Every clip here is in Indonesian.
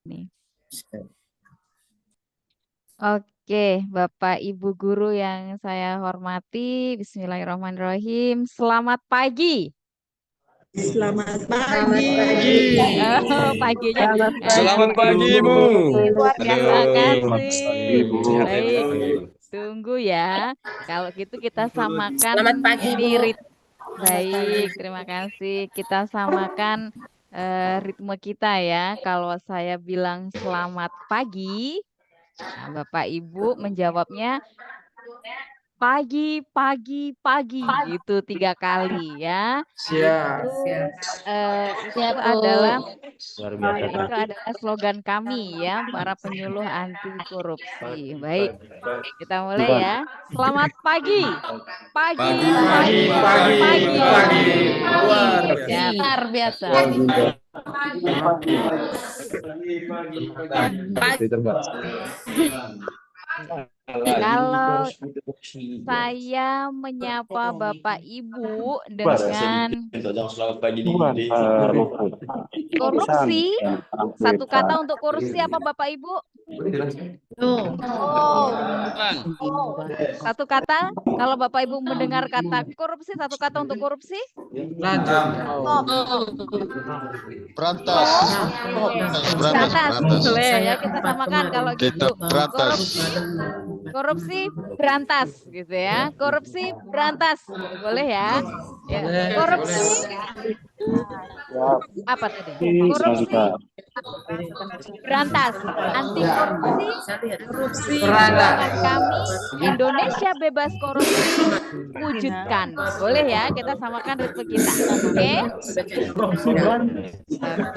nih. Oke, Bapak Ibu guru yang saya hormati, Bismillahirrahmanirrahim. Selamat pagi. Selamat Selamat pagi. pagi. Oh, paginya. Selamat Selamat pagi. pagi, Ibu. Luar biasa. Halo. Terima kasih. Sehat ya, Bu? Baik, tunggu ya. Kalau gitu kita samakan Selamat pagi, ini Bu. Baik, terima kasih. Kita samakan ritme kita ya. Kalau saya bilang selamat pagi, nah, Bapak Ibu menjawabnya pagi, pagi, pagi gitu 3 kali ya. Siap. Itu Siap, Bu. adalah Luar biasa. itu adalah slogan kami ya, para penyuluh anti korupsi. Baik, kita mulai ya. Selamat pagi. Pagi, pagi, pagi. Luar Siap. Luar biasa. Kalau saya menyapa Bapak Ibu dengan korupsi, satu kata untuk korupsi apa Bapak Ibu? Satu kata, kalau Bapak Ibu mendengar kata korupsi, satu kata untuk korupsi? Berantas. Berantas, boleh ya kita samakan kalau gitu. Berantas. Korupsi berantas gitu ya. Korupsi berantas gitu, boleh ya. Ya. Korupsi apa tadi? Korupsi berantas, anti korupsi perjuangan kami, Indonesia bebas korupsi wujudkan. Boleh ya, kita samakan ritme kita. Oke?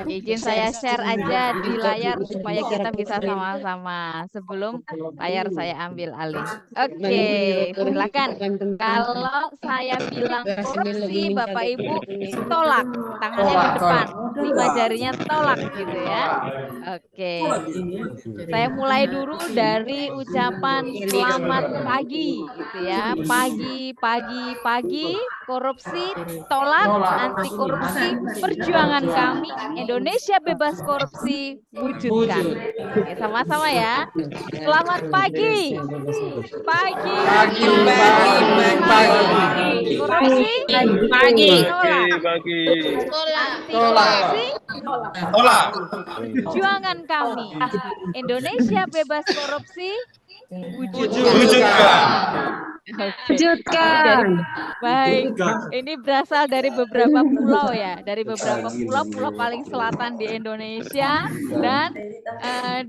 Izin saya share aja di layar supaya kita bisa sama-sama sebelum layar saya ambil alih. Oke, silakan. Kalau saya bilang korupsi, Bapak Ibu tolak, tangannya ke depan, 5 jarinya tolak gitu ya. Oke, saya mulai dulu dari ucapan selamat pagi gitu ya. Pagi, pagi, pagi, korupsi tolak, anti korupsi perjuangan kami, Indonesia bebas korupsi wujudkan. Oke, sama-sama ya. Selamat pagi. Pagi, pagi. Korupsi Pagi. tolak, Pagi. anti korupsi Tolak. perjuangan kami, Indonesia bebas korupsi wujudkan. Wujudkan. Oke. Baik, ini berasal dari beberapa pulau ya, dari beberapa pulau paling selatan di Indonesia dan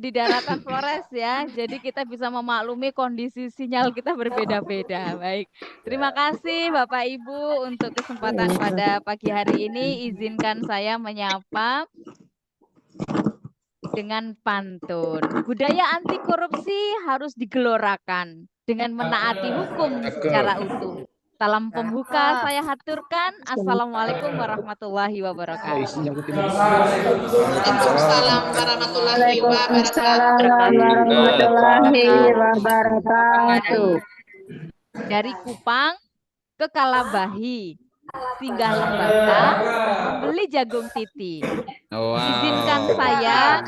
di daratan Flores ya. Jadi kita bisa memaklumi kondisi sinyal kita berbeda-beda. Baik, terima kasih Bapak Ibu untuk kesempatan pada pagi hari ini. Izinkan saya menyapa dengan pantun. Budaya anti korupsi harus digelorakan dengan menaati hukum secara utuh. Salam pembuka saya haturkan. Assalamualaikum warahmatullahi wabarakatuh. Waalaikumsalam warahmatullahi wabarakatuh. Dari Kupang ke Kalabahi, singgah Lembata, membeli jagung titi. Izinkan saya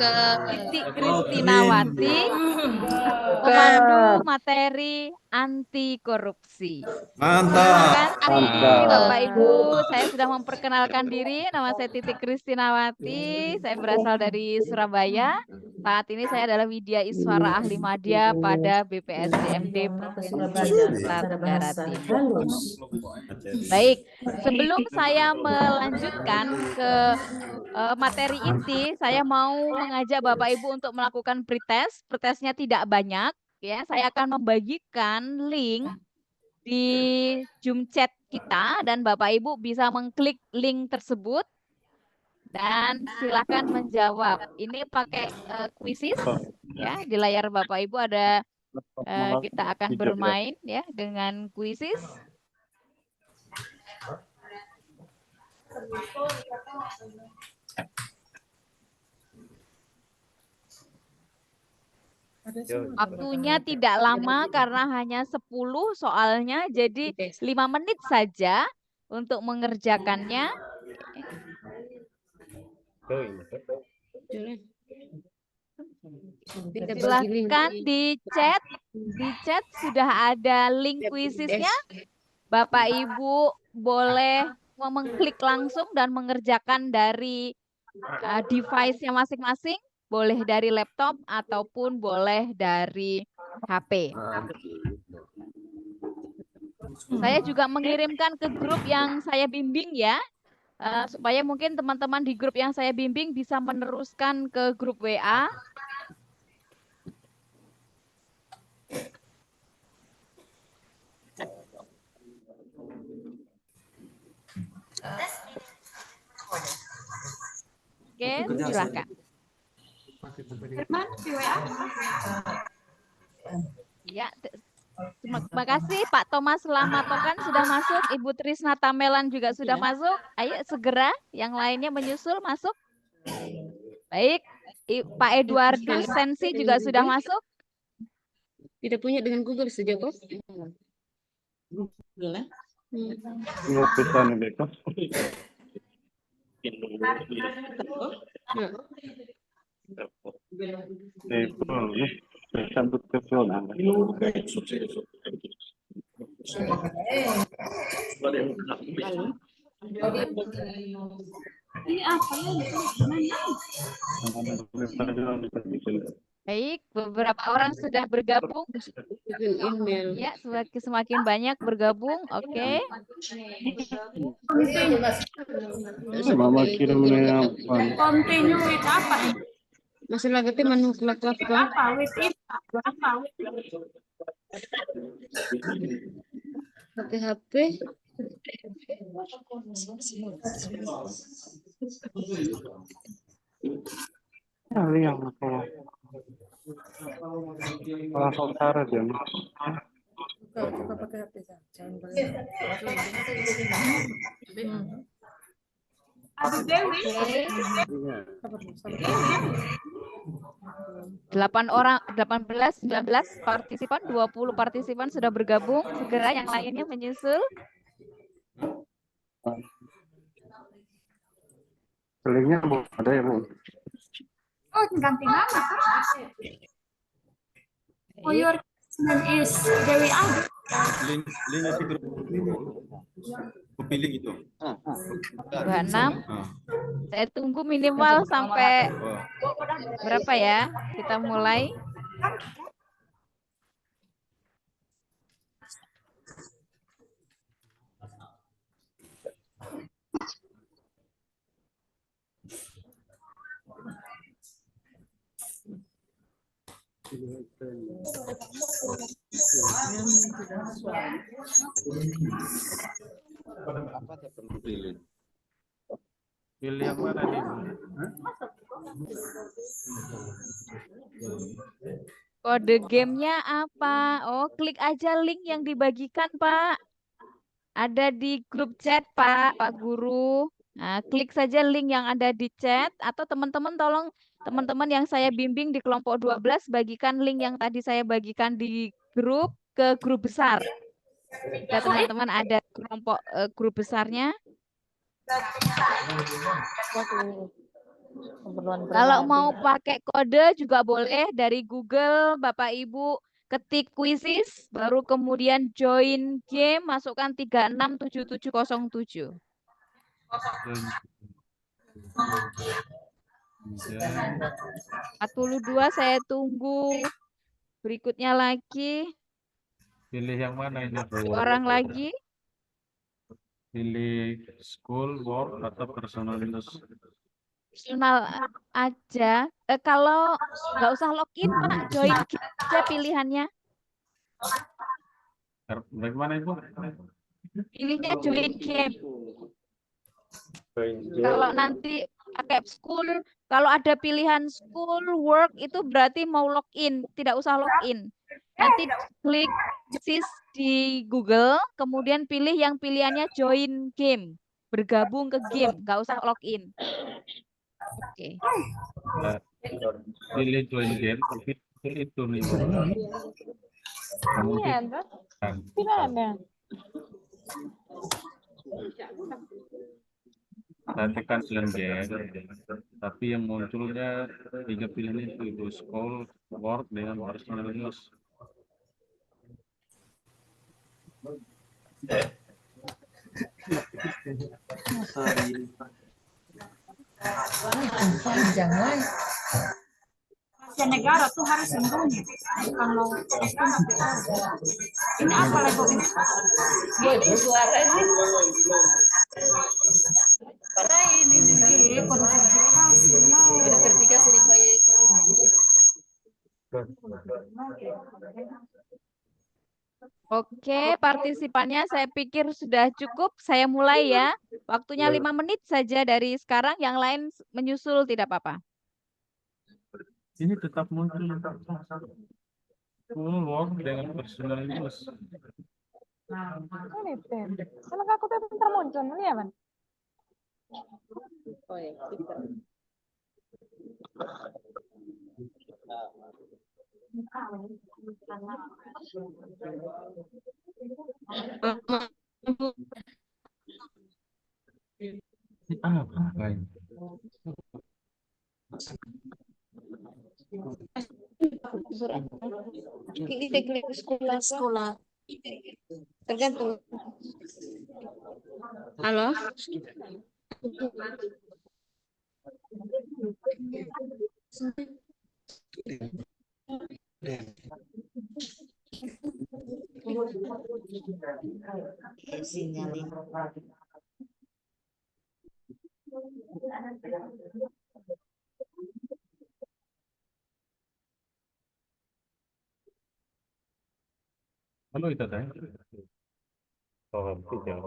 Titi Kristinawati memandu materi anti korupsi. Mantap. Terima kasih Bapak Ibu, saya sudah memperkenalkan diri. Nama saya Titi Kristinawati, saya berasal dari Surabaya. Saat ini saya adalah Widya Iswara Ahli Madya pada BPSDMD Provinsi Nusa Tenggara Timur. Baik, sebelum saya melanjutkan ke materi inti, saya mau mengajak Bapak Ibu untuk melakukan pretest. Pretestnya tidak banyak, ya. Saya akan membagikan link di Zoom chat kita dan Bapak Ibu bisa mengklik link tersebut dan silakan menjawab. Ini pakai kuisis, ya. Di layar Bapak Ibu ada kita akan bermain ya dengan kuisis. Waktunya tidak lama karena hanya 10 soalnya, jadi 5 menit saja untuk mengerjakannya. Silahkan di chat sudah ada link kuisisnya. Bapak Ibu boleh mengklik langsung dan mengerjakan dari device-nya masing-masing, boleh dari laptop ataupun boleh dari HP. Saya juga mengirimkan ke grup yang saya bimbing ya, supaya mungkin teman-teman di grup yang saya bimbing bisa meneruskan ke grup WA. Oke, silakan. Ya, terima kasih Pak Thomas Lamatokan sudah masuk, Ibu Trisna Tamelan juga sudah masuk. Ayo segera yang lainnya menyusul masuk. Baik, Pak Eduardus Sensi juga sudah masuk. Tidak punya dengan Google saja kok. Google Baik, beberapa orang sudah bergabung. Ya, semakin banyak bergabung. Oke. Continue with apa? Masih lagi menu kelak-kelak apa? With it apa? HP. Yang langsung utara jam. Buka pakai HP jangan Delapan orang, 18, 19 partisipan, 20 partisipan sudah bergabung. Segera yang lainnya menyusul. Linknya ada ya Bu? Oh, ganti nama. Oh, your name is Dewi Adi. Link di grup. Pilih itu. 26. Saya tunggu minimal sampai berapa ya? Kita mulai. Pilih yang mana nih? Kode gamenya apa? Oh, klik aja link yang dibagikan, Pak. Ada di grup chat, Pak Guru. Nah, klik saja link yang ada di chat. Atau teman-teman tolong, teman-teman yang saya bimbing di kelompok 12, bagikan link yang tadi saya bagikan di grup ke grup besar. Ya, teman-teman ada kelompok grup besarnya. Kalau mau pakai kode juga boleh dari Google, Bapak Ibu ketik quizzes, baru kemudian join game, masukkan 367707. 42 saya tunggu. Berikutnya lagi. Pilih yang mana ini? Orang lagi. Pilih school, work, atau personal use. Personal aja. Kalau nggak usah login, Pak, join game aja pilihannya. Bagaimana Ibu? Pilihnya join game. Kalau nanti pakai school, kalau ada pilihan school, work, itu berarti mau login, tidak usah login. Nanti klik sis di Google, kemudian pilih yang pilihannya join game, bergabung ke game, nggak usah login. Oke. Pilih join game, tapi itu nih. Kemudian nanti kan join game, Tapi yang munculnya 3 pilihan itu school, work, dengan personal use. Panjang lah. Rahasia negara tuh harus sembunyi. Bukan mau ini apa lagi ini? Itu suara ini. Kita verifikasi di Pak. Oke, partisipannya saya pikir sudah cukup. Saya mulai ya. Waktunya 5 menit saja dari sekarang. Yang lain menyusul tidak apa-apa. Ini tetap muncul. School, work, dengan personal use. Kalau aku tuh bentar muncul, ya, Man? Oh ya, Apa ini? Ini teknik sekolah. Tergantung. Halo? Sinyalin. Halo, itu teh. Oh, tidak.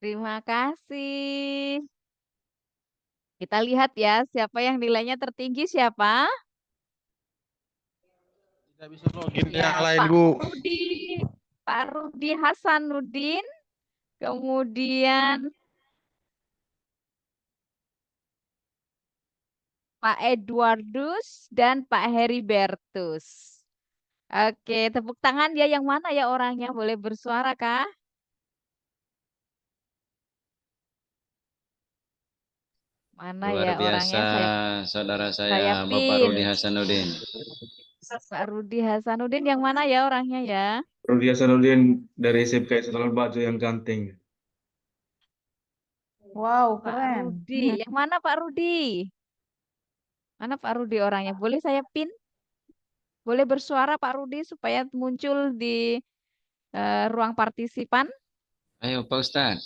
Terima kasih. Kita lihat ya, siapa yang nilainya tertinggi siapa? Tidak bisa login Ya, yang lain, Pak Bu. Rudi. Pak Rudi Hasanuddin. Kemudian Pak Edwardus dan Pak Heribertus. Oke, tepuk tangan ya, yang mana ya orangnya? Boleh bersuara kah? Mana Luar ya biasa, orangnya? saudara Saya saya, Bapak pin. Rudi Hasanuddin. Pak Rudi Hasanuddin yang mana ya orangnya ya? Rudi Hasanuddin dari SMK Sultan Bajo yang ganteng. Wow, Pak keren. Rudi. Yang mana Pak Rudi? Mana Pak Rudi orangnya? Boleh saya pin? Boleh bersuara Pak Rudi supaya muncul di ruang partisipan? Ayo Pak Ustadz.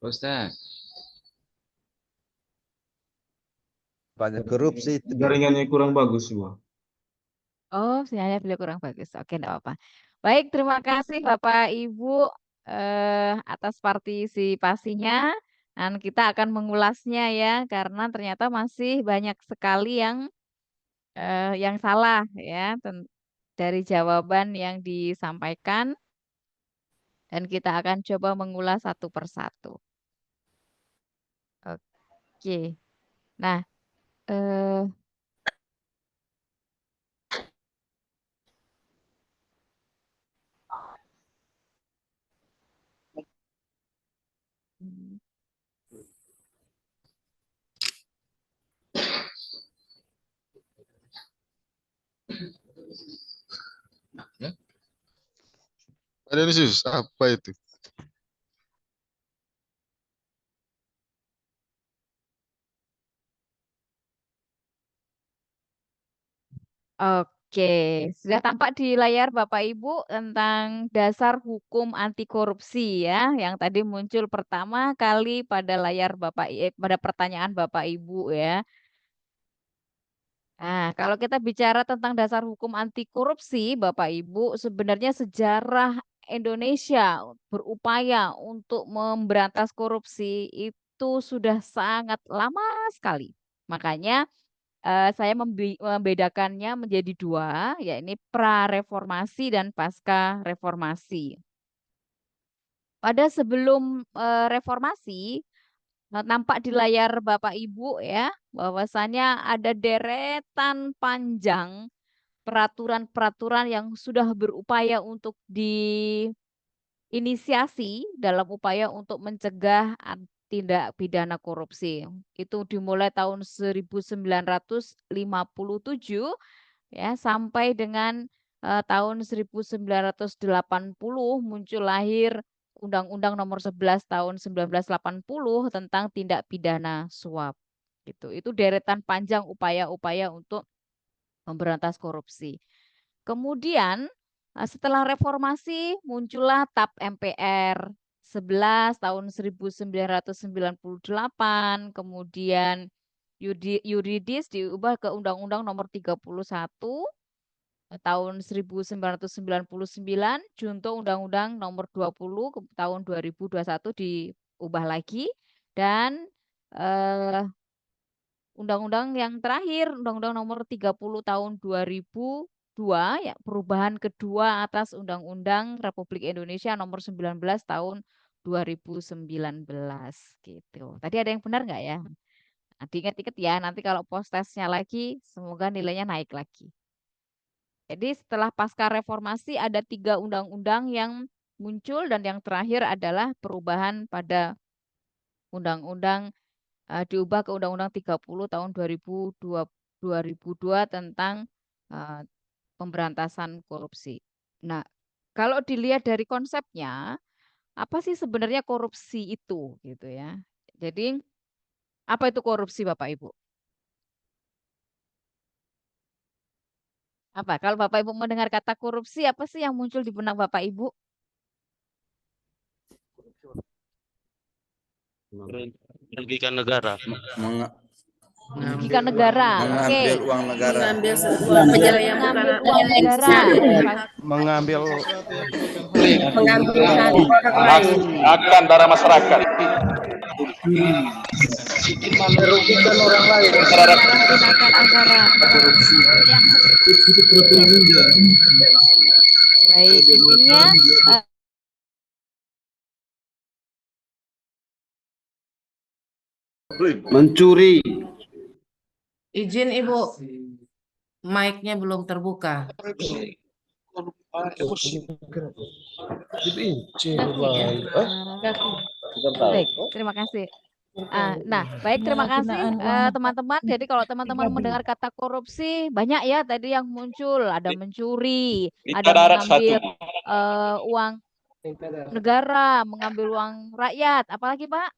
Pak Ustadz. Banyak korupsi itu. Jaringannya kurang bagus, Bu. Oh, sinyalnya beliau kurang bagus. Oke, enggak apa-apa. Baik, terima kasih Bapak Ibu atas partisipasinya. Dan kita akan mengulasnya ya, karena ternyata masih banyak sekali yang salah ya dari jawaban yang disampaikan. Dan kita akan coba mengulas satu persatu. Oke. Nah, eh, Ada sus, apa itu? oke, sudah tampak di layar Bapak Ibu tentang dasar hukum anti korupsi ya, yang tadi muncul pertama kali pada layar pada pertanyaan Bapak Ibu ya. Nah, kalau kita bicara tentang dasar hukum anti korupsi, Bapak Ibu, sebenarnya sejarah Indonesia berupaya untuk memberantas korupsi itu sudah sangat lama sekali. Makanya saya membedakannya menjadi dua, yakni pra-reformasi dan pasca reformasi. Pada sebelum reformasi, nampak di layar Bapak Ibu ya, bahwasannya ada deretan panjang peraturan-peraturan yang sudah berupaya untuk diinisiasi dalam upaya untuk mencegah tindak pidana korupsi. Itu dimulai tahun 1957 ya sampai dengan tahun 1980 muncul lahir Undang-Undang Nomor 11 tahun 1980 tentang tindak pidana suap. Gitu. Itu deretan panjang upaya-upaya untuk memberantas korupsi. Kemudian setelah reformasi muncullah TAP MPR 11 tahun 1998, kemudian yuridis diubah ke Undang-Undang Nomor 31 tahun 1999, junto Undang-Undang Nomor 20 tahun 2021 diubah lagi, dan eh, Undang-undang yang terakhir, Undang-Undang Nomor 30 tahun 2002, ya, perubahan kedua atas Undang-Undang Republik Indonesia Nomor 19 tahun 2019 gitu. Tadi ada yang benar nggak ya? Nah, diingat-ingat ya, nanti kalau post testnya lagi, semoga nilainya naik lagi. Jadi setelah pasca reformasi ada 3 undang-undang yang muncul, dan yang terakhir adalah perubahan pada undang-undang diubah ke Undang-Undang 30 tahun 2002 tentang eh, pemberantasan korupsi. Nah, kalau dilihat dari konsepnya, apa sih sebenarnya korupsi itu gitu ya. Jadi, apa itu korupsi Bapak Ibu? Apa? Kalau Bapak Ibu mendengar kata korupsi, apa sih yang muncul di benak Bapak Ibu? Merugikan negara. merugikan negara. Oke. Mengambil uang negara. Mengambil uang negara yang bukan Mengambil uang negara. Mengambil mengambil hak orang lain. akan darah masyarakat. Merugikan orang lain. Menyalahgunakan anggaran. Yang baik, intinya Mencuri. Izin Ibu, mic-nya belum terbuka. baik, terima kasih. Nah, baik, terima kasih teman-teman. Jadi kalau teman-teman mendengar kata korupsi, banyak ya tadi yang muncul. Ada mencuri, ada mengambil uang negara, mengambil uang rakyat. Apalagi Pak?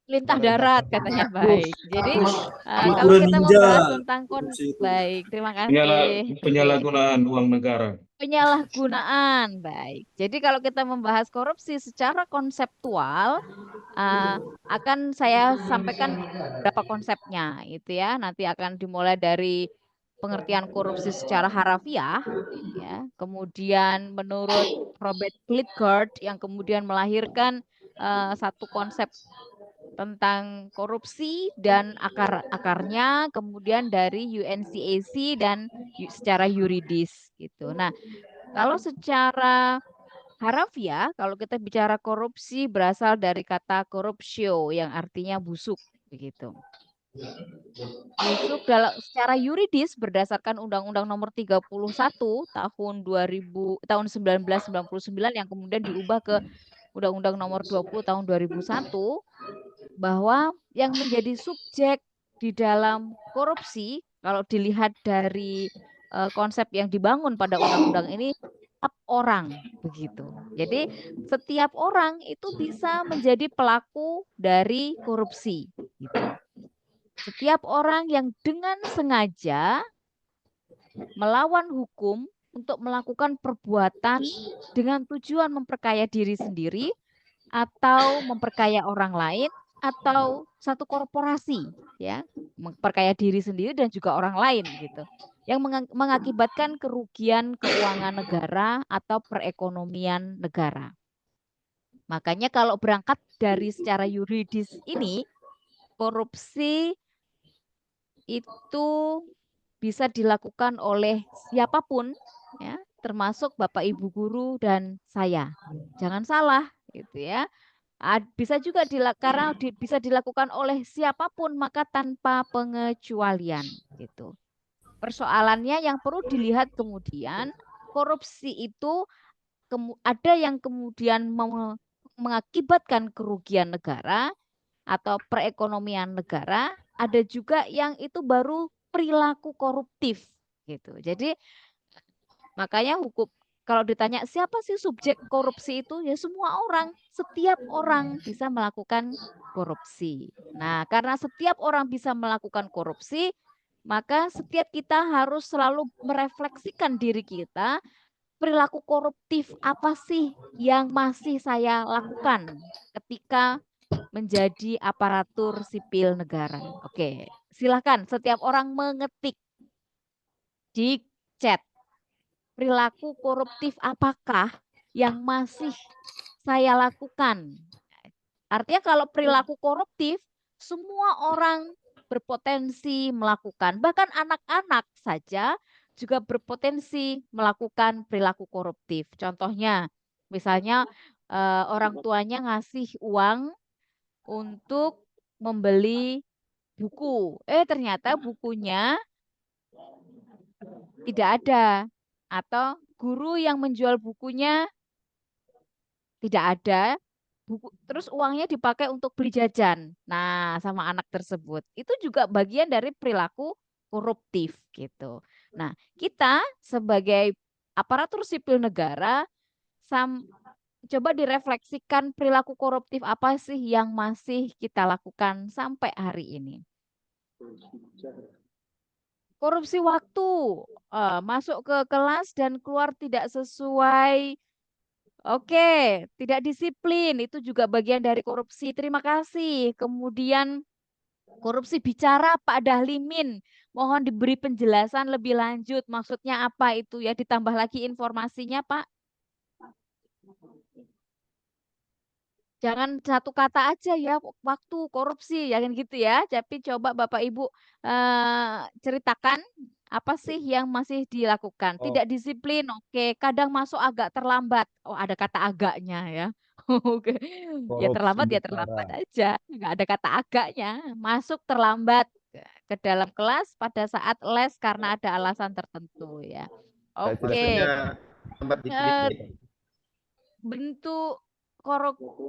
Lintah darat katanya. Baik. Jadi kalau kita membahas tentang baik, terima kasih. Penyalahgunaan uang negara. Penyalahgunaan, baik. Jadi kalau kita membahas korupsi secara konseptual, akan saya sampaikan beberapa konsepnya, itu ya. Nanti akan dimulai dari pengertian korupsi secara harafiah, ya. Kemudian menurut Robert Klitgard yang kemudian melahirkan satu konsep tentang korupsi dan akar-akarnya, kemudian dari UNCAC dan secara yuridis gitu. Nah, kalau secara harafiah, kalau kita bicara korupsi berasal dari kata corruptio yang artinya busuk begitu. Busuk secara yuridis berdasarkan Undang-Undang Nomor 31 tahun 1999 yang kemudian diubah ke Undang-Undang Nomor 20 tahun 2001, bahwa yang menjadi subjek di dalam korupsi kalau dilihat dari konsep yang dibangun pada undang-undang ini setiap orang begitu. Jadi setiap orang itu bisa menjadi pelaku dari korupsi gitu. Setiap orang yang dengan sengaja melawan hukum untuk melakukan perbuatan dengan tujuan memperkaya diri sendiri atau memperkaya orang lain atau satu korporasi, ya, memperkaya diri sendiri dan juga orang lain gitu, yang mengakibatkan kerugian keuangan negara atau perekonomian negara. Makanya kalau berangkat dari secara yuridis ini, korupsi itu bisa dilakukan oleh siapapun, ya, termasuk Bapak Ibu guru dan saya. Jangan salah, gitu ya. Bisa juga bisa dilakukan oleh siapapun, maka tanpa pengecualian gitu. Persoalannya yang perlu dilihat kemudian, korupsi itu ada yang kemudian mengakibatkan kerugian negara atau perekonomian negara, ada juga yang itu baru perilaku koruptif gitu. Jadi makanya hukum kalau ditanya siapa sih subjek korupsi itu, ya semua orang, setiap orang bisa melakukan korupsi. Nah, karena setiap orang bisa melakukan korupsi, maka setiap kita harus selalu merefleksikan diri kita, perilaku koruptif apa sih yang masih saya lakukan ketika menjadi aparatur sipil negara. Oke, silakan setiap orang mengetik di chat. Perilaku koruptif apakah yang masih saya lakukan? Artinya kalau perilaku koruptif, semua orang berpotensi melakukan. Bahkan anak-anak saja juga berpotensi melakukan perilaku koruptif. Contohnya, misalnya orang tuanya ngasih uang untuk membeli buku. Ternyata bukunya tidak ada. Atau guru yang menjual bukunya tidak ada, terus uangnya dipakai untuk beli jajan. Nah, sama anak tersebut. Itu juga bagian dari perilaku koruptif gitu. Nah, kita sebagai aparatur sipil negara coba direfleksikan perilaku koruptif apa sih yang masih kita lakukan sampai hari ini. Korupsi waktu, masuk ke kelas dan keluar tidak sesuai Oke, tidak disiplin itu juga bagian dari korupsi. Terima kasih. Kemudian korupsi bicara Pak Dahlimin. Mohon diberi penjelasan lebih lanjut. Maksudnya apa itu ya? Ditambah lagi informasinya, Pak. Jangan satu kata aja ya, waktu korupsi, jangan gitu ya. Tapi coba Bapak Ibu ceritakan apa sih yang masih dilakukan. Oh, Tidak disiplin, oke. Kadang masuk agak terlambat. Oh, ada kata agaknya ya. Oke. Ya korupsi terlambat ya terlambat bicara. aja. Nggak ada kata agaknya. Masuk terlambat ke dalam kelas pada saat les karena ada alasan tertentu ya. Saya tidak Oke. lambat Eh, dikit-dikit. Bentuk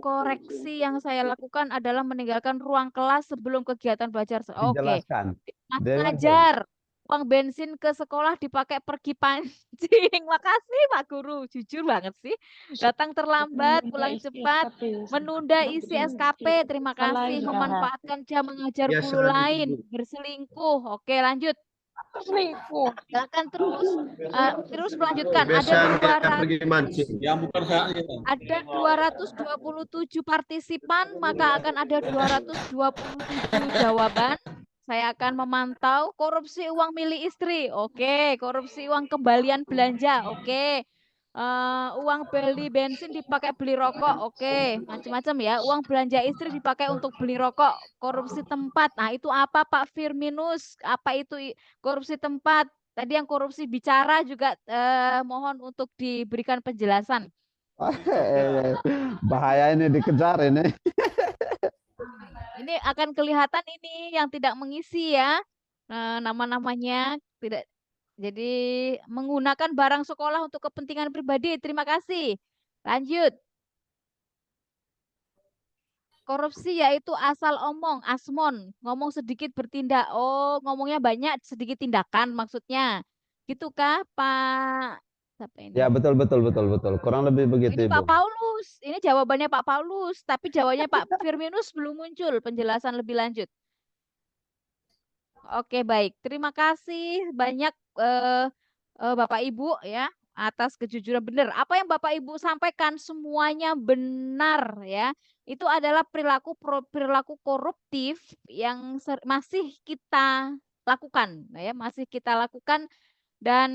koreksi yang saya lakukan adalah meninggalkan ruang kelas sebelum kegiatan belajar. Oke, Dijelaskan. Mas Dengarkan. ngajar. Uang bensin ke sekolah dipakai pergi pancing. Makasih Pak Guru, jujur banget sih. Datang terlambat, pulang cepat, menunda isi SKP. Terima kasih. Memanfaatkan jam mengajar guru lain, berselingkuh. Oke, lanjut. Silakan terus melanjutkan. Pergi mancing. Ada 227 partisipan, maka akan ada 227 jawaban. Saya akan memantau korupsi uang milik istri. Oke, korupsi uang kembalian belanja. Oke. Uang beli bensin dipakai beli rokok. Oke, macam-macam ya. Uang belanja istri dipakai untuk beli rokok. Korupsi tempat. Nah, itu apa Pak Firminus? Apa itu korupsi tempat? Tadi yang korupsi bicara juga mohon untuk diberikan penjelasan. Bahaya ini dikejar ini. Ini akan kelihatan ini yang tidak mengisi ya. Nama-namanya tidak. Jadi menggunakan barang sekolah untuk kepentingan pribadi. Terima kasih. Lanjut. Korupsi yaitu asal omong, asmon, ngomong sedikit bertindak. Oh, ngomongnya banyak, sedikit tindakan maksudnya. Gitu kah, Pak? Siapa ini? Ya betul. Kurang lebih begitu Ini Ibu. Pak Paulus. Ini jawabannya Pak Paulus, tapi jawabannya Pak Firminus belum muncul penjelasan lebih lanjut. Oke, baik. Terima kasih banyak Bapak Ibu ya atas kejujuran benar. Apa yang Bapak Ibu sampaikan semuanya benar ya. Itu adalah perilaku koruptif yang masih kita lakukan ya, masih kita lakukan dan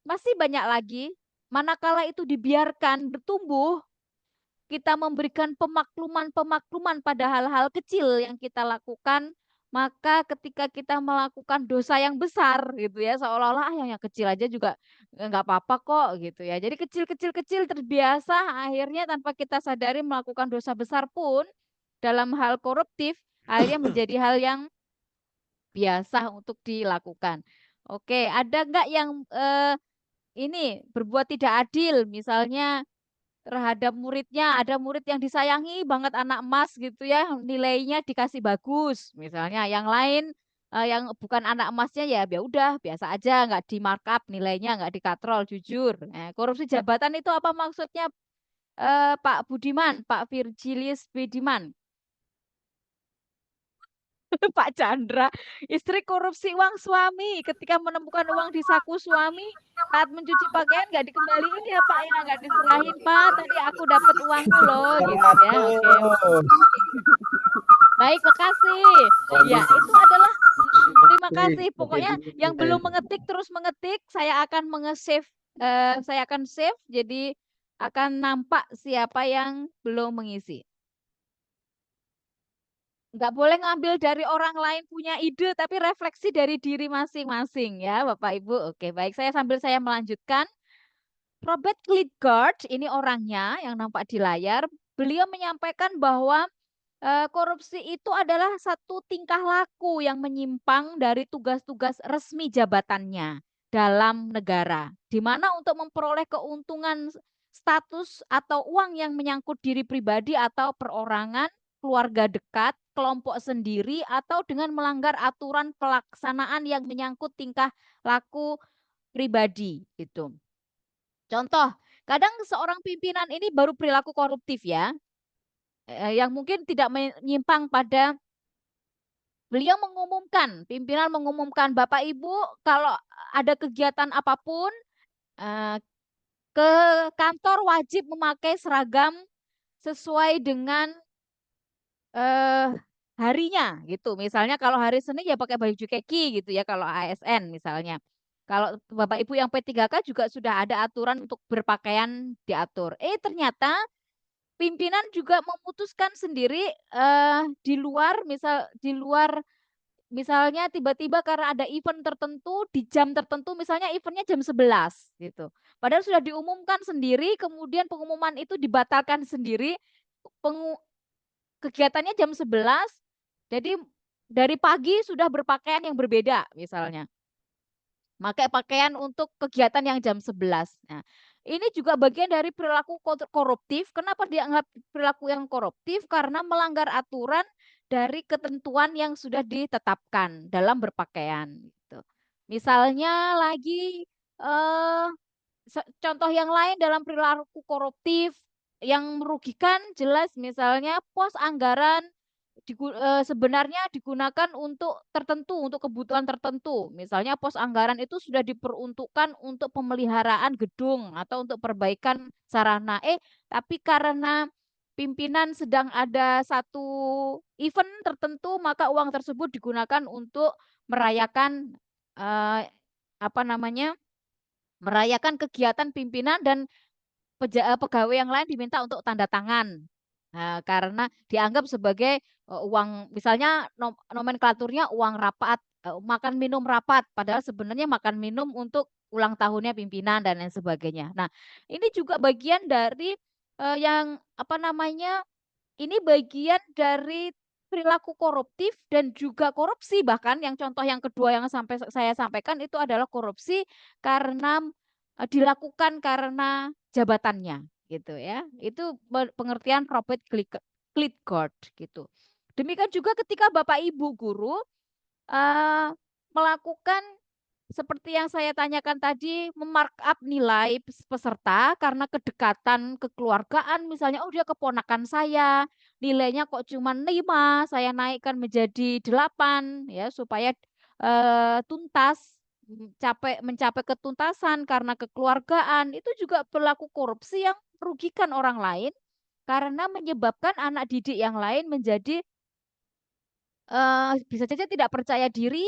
masih banyak lagi. Manakala itu dibiarkan bertumbuh, kita memberikan pemakluman pada hal-hal kecil yang kita lakukan, maka ketika kita melakukan dosa yang besar gitu ya, seolah-olah yang kecil aja juga nggak apa-apa kok gitu ya. Jadi kecil-kecil terbiasa, akhirnya tanpa kita sadari melakukan dosa besar pun dalam hal koruptif, akhirnya menjadi hal yang biasa untuk dilakukan. Oke, ada nggak yang ini berbuat tidak adil, misalnya terhadap muridnya, ada murid yang disayangi banget anak emas gitu ya, nilainya dikasih bagus misalnya, yang lain yang bukan anak emasnya ya udah biasa aja, nggak di markup nilainya, nggak dikatrol, jujur. Korupsi jabatan itu apa maksudnya, Pak Budiman, Pak Virgilius Budiman? Pak Chandra, istri korupsi uang suami ketika menemukan uang di saku suami saat mencuci pakaian nggak dikembaliin ya Pak, ya nggak diserahin Pak, tadi aku dapat uangku loh gitu ya. Oke, baik, makasih ya. Itu adalah terima kasih, pokoknya yang belum mengetik terus mengetik, saya akan saya akan save, jadi akan nampak siapa yang belum mengisi. Nggak boleh ngambil dari orang lain punya ide, tapi refleksi dari diri masing-masing ya Bapak Ibu. Oke, baik, sambil saya melanjutkan. Robert Klitgaard, ini orangnya yang nampak di layar. Beliau menyampaikan bahwa korupsi itu adalah satu tingkah laku yang menyimpang dari tugas-tugas resmi jabatannya dalam negara, di mana untuk memperoleh keuntungan status atau uang yang menyangkut diri pribadi atau perorangan, keluarga dekat, kelompok sendiri, atau dengan melanggar aturan pelaksanaan yang menyangkut tingkah laku pribadi itu. Contoh, kadang seorang pimpinan ini baru perilaku koruptif ya, yang mungkin tidak menyimpang pada beliau mengumumkan, pimpinan mengumumkan, Bapak Ibu kalau ada kegiatan apapun, ke kantor wajib memakai seragam sesuai dengan harinya gitu. Misalnya kalau hari Senin ya pakai baju kaki gitu ya kalau ASN misalnya. Kalau Bapak Ibu yang P3K juga sudah ada aturan untuk berpakaian diatur. Ternyata pimpinan juga memutuskan sendiri di luar misalnya tiba-tiba karena ada event tertentu di jam tertentu, misalnya eventnya jam 11 gitu. Padahal sudah diumumkan sendiri, kemudian pengumuman itu dibatalkan sendiri, kegiatannya jam 11, jadi dari pagi sudah berpakaian yang berbeda misalnya. Pakai pakaian untuk kegiatan yang jam 11. Nah, ini juga bagian dari perilaku koruptif. Kenapa dianggap perilaku yang koruptif? Karena melanggar aturan dari ketentuan yang sudah ditetapkan dalam berpakaian. Gitu. Misalnya lagi contoh yang lain dalam perilaku koruptif yang merugikan jelas misalnya pos anggaran sebenarnya digunakan untuk tertentu, untuk kebutuhan tertentu. Misalnya pos anggaran itu sudah diperuntukkan untuk pemeliharaan gedung atau untuk perbaikan sarana. Tapi karena pimpinan sedang ada satu event tertentu, maka uang tersebut digunakan untuk merayakan merayakan kegiatan pimpinan dan pegawai yang lain diminta untuk tanda tangan. Nah, karena dianggap sebagai uang, misalnya nomenklaturnya uang rapat, makan minum rapat, padahal sebenarnya makan minum untuk ulang tahunnya pimpinan dan lain sebagainya. Nah, ini juga bagian dari ini bagian dari perilaku koruptif dan juga korupsi, bahkan yang contoh yang kedua yang saya sampaikan itu adalah korupsi karena dilakukan karena jabatannya gitu ya. Itu pengertian Robert Klitgard gitu. Demikian juga ketika Bapak Ibu guru melakukan seperti yang saya tanyakan tadi, memarkup nilai peserta karena kedekatan kekeluargaan, misalnya dia keponakan saya, nilainya kok cuma 5, saya naikkan menjadi 8 ya supaya tuntas mencapai ketuntasan karena kekeluargaan. Itu juga perilaku korupsi yang merugikan orang lain karena menyebabkan anak didik yang lain menjadi bisa saja tidak percaya diri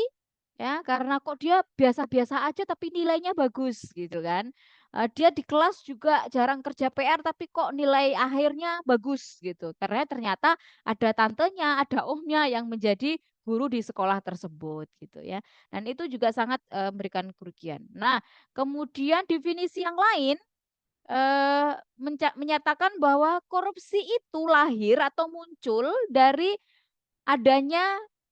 ya karena kok dia biasa-biasa aja tapi nilainya bagus gitu kan. Dia di kelas juga jarang kerja PR tapi kok nilai akhirnya bagus gitu. Karena ternyata ada tantenya, ada omnya yang menjadi guru di sekolah tersebut gitu ya. Dan itu juga sangat memberikan kerugian. Nah, kemudian definisi yang lain menyatakan bahwa korupsi itu lahir atau muncul dari adanya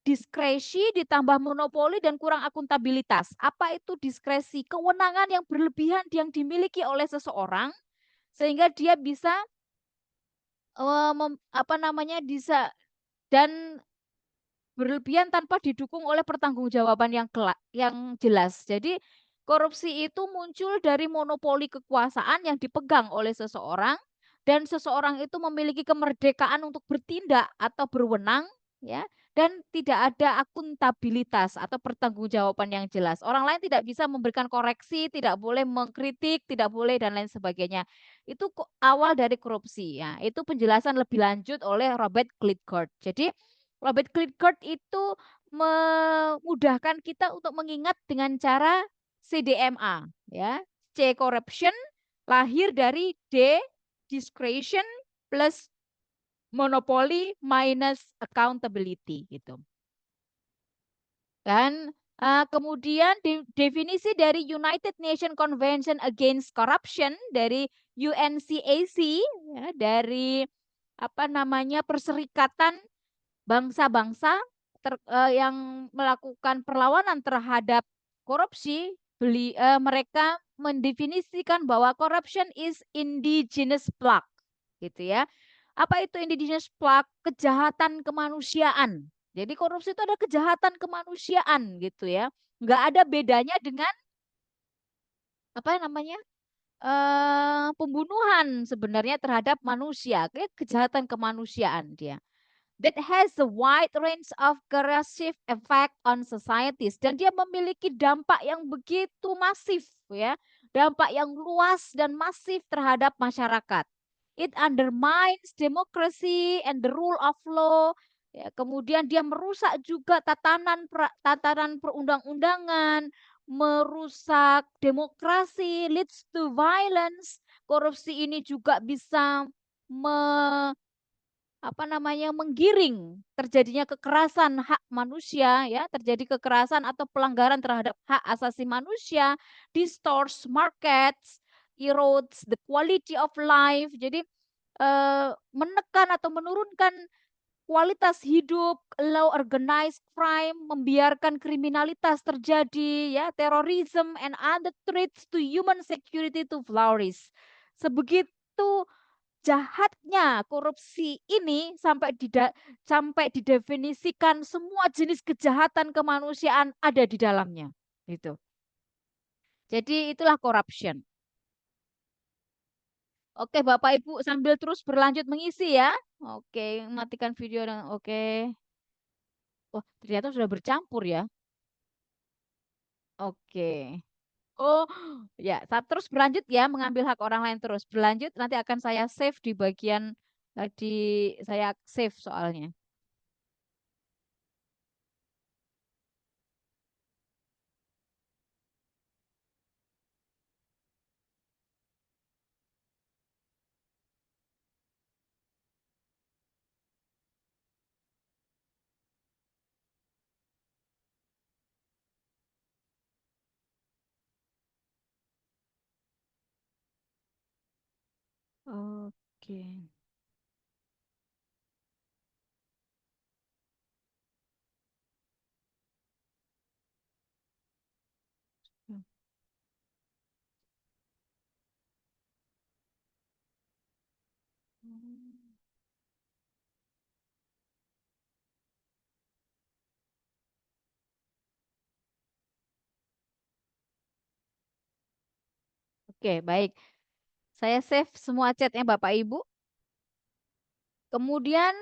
diskresi ditambah monopoli dan kurang akuntabilitas. Apa itu diskresi? Kewenangan yang berlebihan yang dimiliki oleh seseorang sehingga dia bisa bisa dan berlebihan tanpa didukung oleh pertanggungjawaban yang jelas. Jadi korupsi itu muncul dari monopoli kekuasaan yang dipegang oleh seseorang dan seseorang itu memiliki kemerdekaan untuk bertindak atau berwenang ya dan tidak ada akuntabilitas atau pertanggungjawaban yang jelas. Orang lain tidak bisa memberikan koreksi, tidak boleh mengkritik, tidak boleh dan lain sebagainya. Itu awal dari korupsi ya. Itu penjelasan lebih lanjut oleh Robert Klitgard. Jadi Robert Klitgard itu memudahkan kita untuk mengingat dengan cara CDMA ya. C corruption lahir dari D discretion plus monopoly minus accountability gitu. Dan kemudian definisi dari United Nations Convention Against Corruption dari UNCAC ya, dari Perserikatan bangsa-bangsa yang melakukan perlawanan terhadap korupsi, mereka mendefinisikan bahwa corruption is indigenous plague, gitu ya. Apa itu indigenous plague? Kejahatan kemanusiaan. Jadi korupsi itu ada kejahatan kemanusiaan, gitu ya. Nggak ada bedanya dengan pembunuhan sebenarnya terhadap manusia, kejahatan kemanusiaan dia. That has a wide range of corrosive effect on societies dan dia memiliki dampak yang begitu masif ya dampak yang luas dan masif terhadap masyarakat. It undermines democracy and the rule of law. Ya, kemudian dia merusak juga tatanan perundang-undangan, merusak demokrasi, leads to violence. Korupsi ini juga bisa menggiring terjadinya kekerasan hak manusia, ya, terjadi kekerasan atau pelanggaran terhadap hak asasi manusia, distorts markets, erodes the quality of life. Jadi menekan atau menurunkan kualitas hidup, allow organized crime, membiarkan kriminalitas terjadi, ya, terrorism and other threats to human security to flourish. Sebegitu jahatnya korupsi ini sampai didefinisikan semua jenis kejahatan kemanusiaan ada di dalamnya. Gitu. Jadi itulah corruption. Oke, Bapak Ibu sambil terus berlanjut mengisi ya. Oke, matikan video dan oke. Oh, ternyata sudah bercampur ya. Oke. Oh, ya, terus berlanjut ya, mengambil hak orang lain terus. Berlanjut nanti akan saya save di bagian tadi saya save soalnya. Oke. Oke, baik. Saya save semua chatnya Bapak Ibu. Kemudian,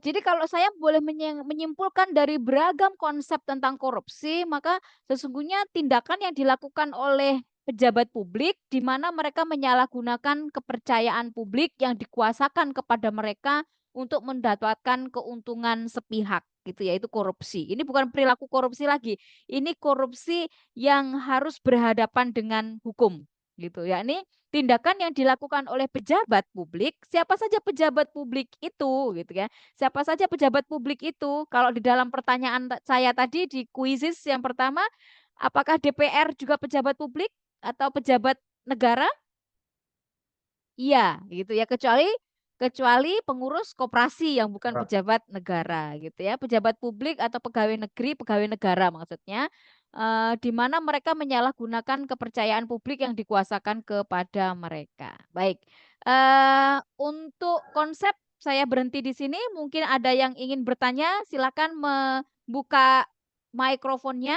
jadi kalau saya boleh menyimpulkan dari beragam konsep tentang korupsi, maka sesungguhnya tindakan yang dilakukan oleh pejabat publik di mana mereka menyalahgunakan kepercayaan publik yang dikuasakan kepada mereka untuk mendapatkan keuntungan sepihak, gitu, yaitu korupsi. Ini bukan perilaku korupsi lagi, ini korupsi yang harus berhadapan dengan hukum, gitu, yakni tindakan yang dilakukan oleh pejabat publik, siapa saja pejabat publik itu, gitu ya. Siapa saja pejabat publik itu? Kalau di dalam pertanyaan saya tadi di kuisis yang pertama, apakah DPR juga pejabat publik atau pejabat negara? Iya, gitu ya. Kecuali pengurus koperasi yang bukan pejabat negara, gitu ya. Pejabat publik atau pegawai negeri, pegawai negara maksudnya, di mana mereka menyalahgunakan kepercayaan publik yang dikuasakan kepada mereka. Baik, untuk konsep saya berhenti di sini. Mungkin ada yang ingin bertanya, silakan membuka mikrofonnya,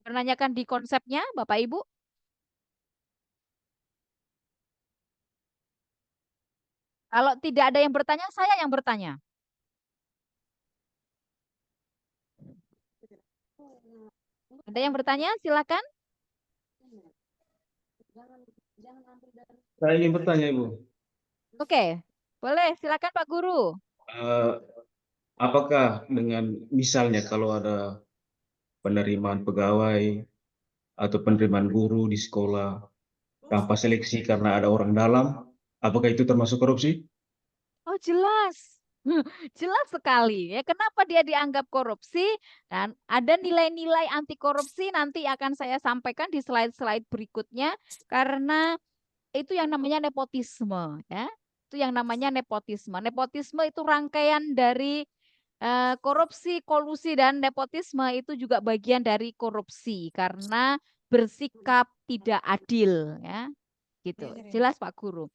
menanyakan di konsepnya, Bapak Ibu. Kalau tidak ada yang bertanya, saya yang bertanya. Ada yang bertanya, silakan. Saya ingin bertanya, Ibu. Oke, boleh, silakan Pak Guru. Apakah dengan misalnya kalau ada penerimaan pegawai atau penerimaan guru di sekolah tanpa seleksi karena ada orang dalam, apakah itu termasuk korupsi? Oh, jelas. Jelas sekali ya. Kenapa dia dianggap korupsi? Dan ada nilai-nilai anti korupsi nanti akan saya sampaikan di slide-slide berikutnya karena itu yang namanya nepotisme ya. Itu yang namanya nepotisme. Nepotisme itu rangkaian dari korupsi, kolusi dan nepotisme itu juga bagian dari korupsi karena bersikap tidak adil ya. Gitu. Jelas Pak Guru.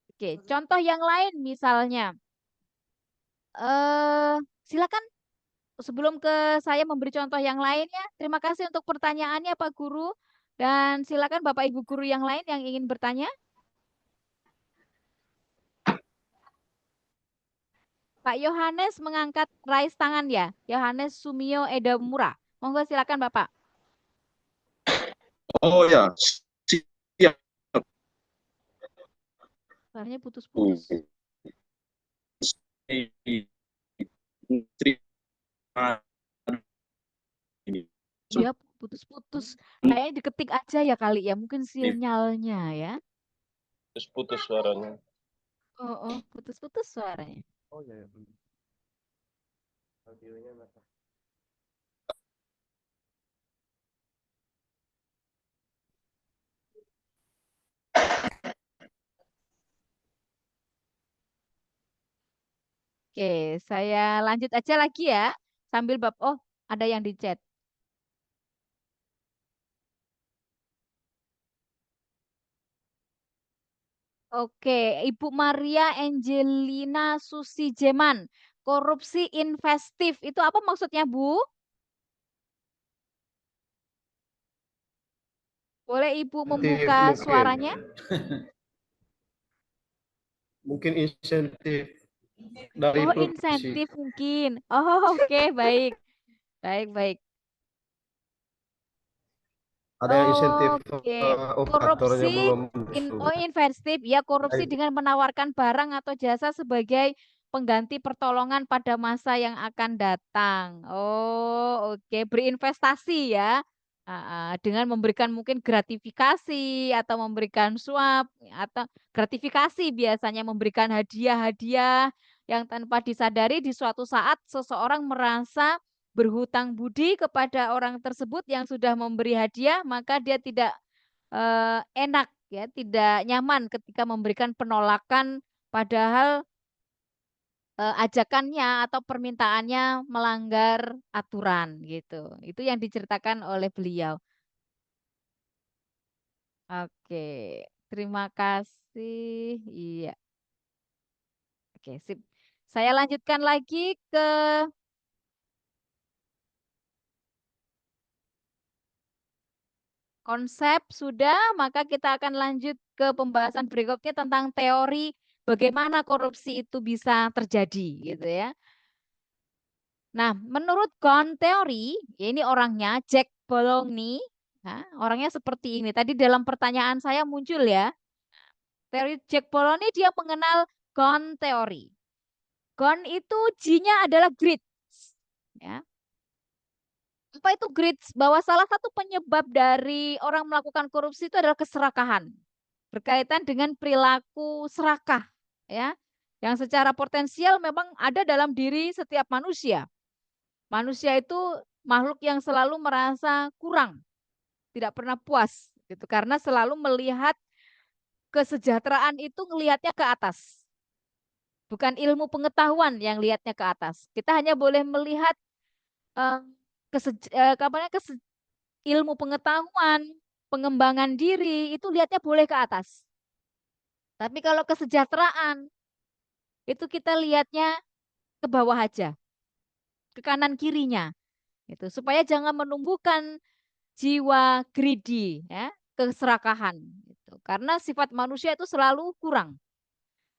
Oke, contoh yang lain misalnya silakan sebelum ke saya memberi contoh yang lainnya. Terima kasih untuk pertanyaannya Pak Guru dan silakan Bapak Ibu guru yang lain yang ingin bertanya. Pak Yohanes mengangkat raise tangan ya. Yohanes Sumio Edamura. Monggo silakan Bapak. Oh ya, siap. Suaranya putus-putus. Iya, putus-putus. Kayaknya diketik aja ya kali ya, mungkin sinyalnya ya. Putus suaranya. Oh, putus-putus suaranya. Oh ya. Audionya mata. Oke, saya lanjut aja lagi ya. Sambil oh, ada yang di chat. Oke, Ibu Maria Angelina Susi Jeman. Korupsi investif. Itu apa maksudnya, Bu? Boleh Ibu membuka Mungkin. suaranya? Mungkin insentif dari Oh, provinsi. insentif mungkin. Oh, oke, baik. Baik. Ada yang insentif Oke, operatornya korupsi belum. investif ya, korupsi dengan menawarkan barang atau jasa sebagai pengganti pertolongan pada masa yang akan datang. Oh, oke, berinvestasi ya. Dengan memberikan mungkin gratifikasi atau memberikan suap atau gratifikasi biasanya memberikan hadiah-hadiah yang tanpa disadari di suatu saat seseorang merasa berhutang budi kepada orang tersebut yang sudah memberi hadiah, maka dia tidak enak ya, tidak nyaman ketika memberikan penolakan padahal ajakannya atau permintaannya melanggar aturan gitu. Itu yang diceritakan oleh beliau. Oke, terima kasih. Iya. Oke, sip. Saya lanjutkan lagi ke konsep sudah, maka kita akan lanjut ke pembahasan berikutnya tentang teori bagaimana korupsi itu bisa terjadi, gitu ya. Nah, menurut Gon teori, ya ini orangnya Jack Bologni, nah, orangnya seperti ini. Tadi dalam pertanyaan saya muncul ya, teori Jack Bologni dia mengenal Gon teori. Gon itu G-nya adalah greed, ya. Apa itu greed? Bahwa salah satu penyebab dari orang melakukan korupsi itu adalah keserakahan. Berkaitan dengan perilaku serakah, ya. Yang secara potensial memang ada dalam diri setiap manusia. Manusia itu makhluk yang selalu merasa kurang, tidak pernah puas gitu karena selalu melihat kesejahteraan itu ngelihatnya ke atas. Bukan ilmu pengetahuan yang lihatnya ke atas. Kita hanya boleh melihat ilmu pengetahuan, pengembangan diri itu lihatnya boleh ke atas. Tapi kalau kesejahteraan itu kita lihatnya ke bawah aja, ke kanan kirinya, itu supaya jangan menumbuhkan jiwa greedy, ya, keserakahan. Gitu. Karena sifat manusia itu selalu kurang.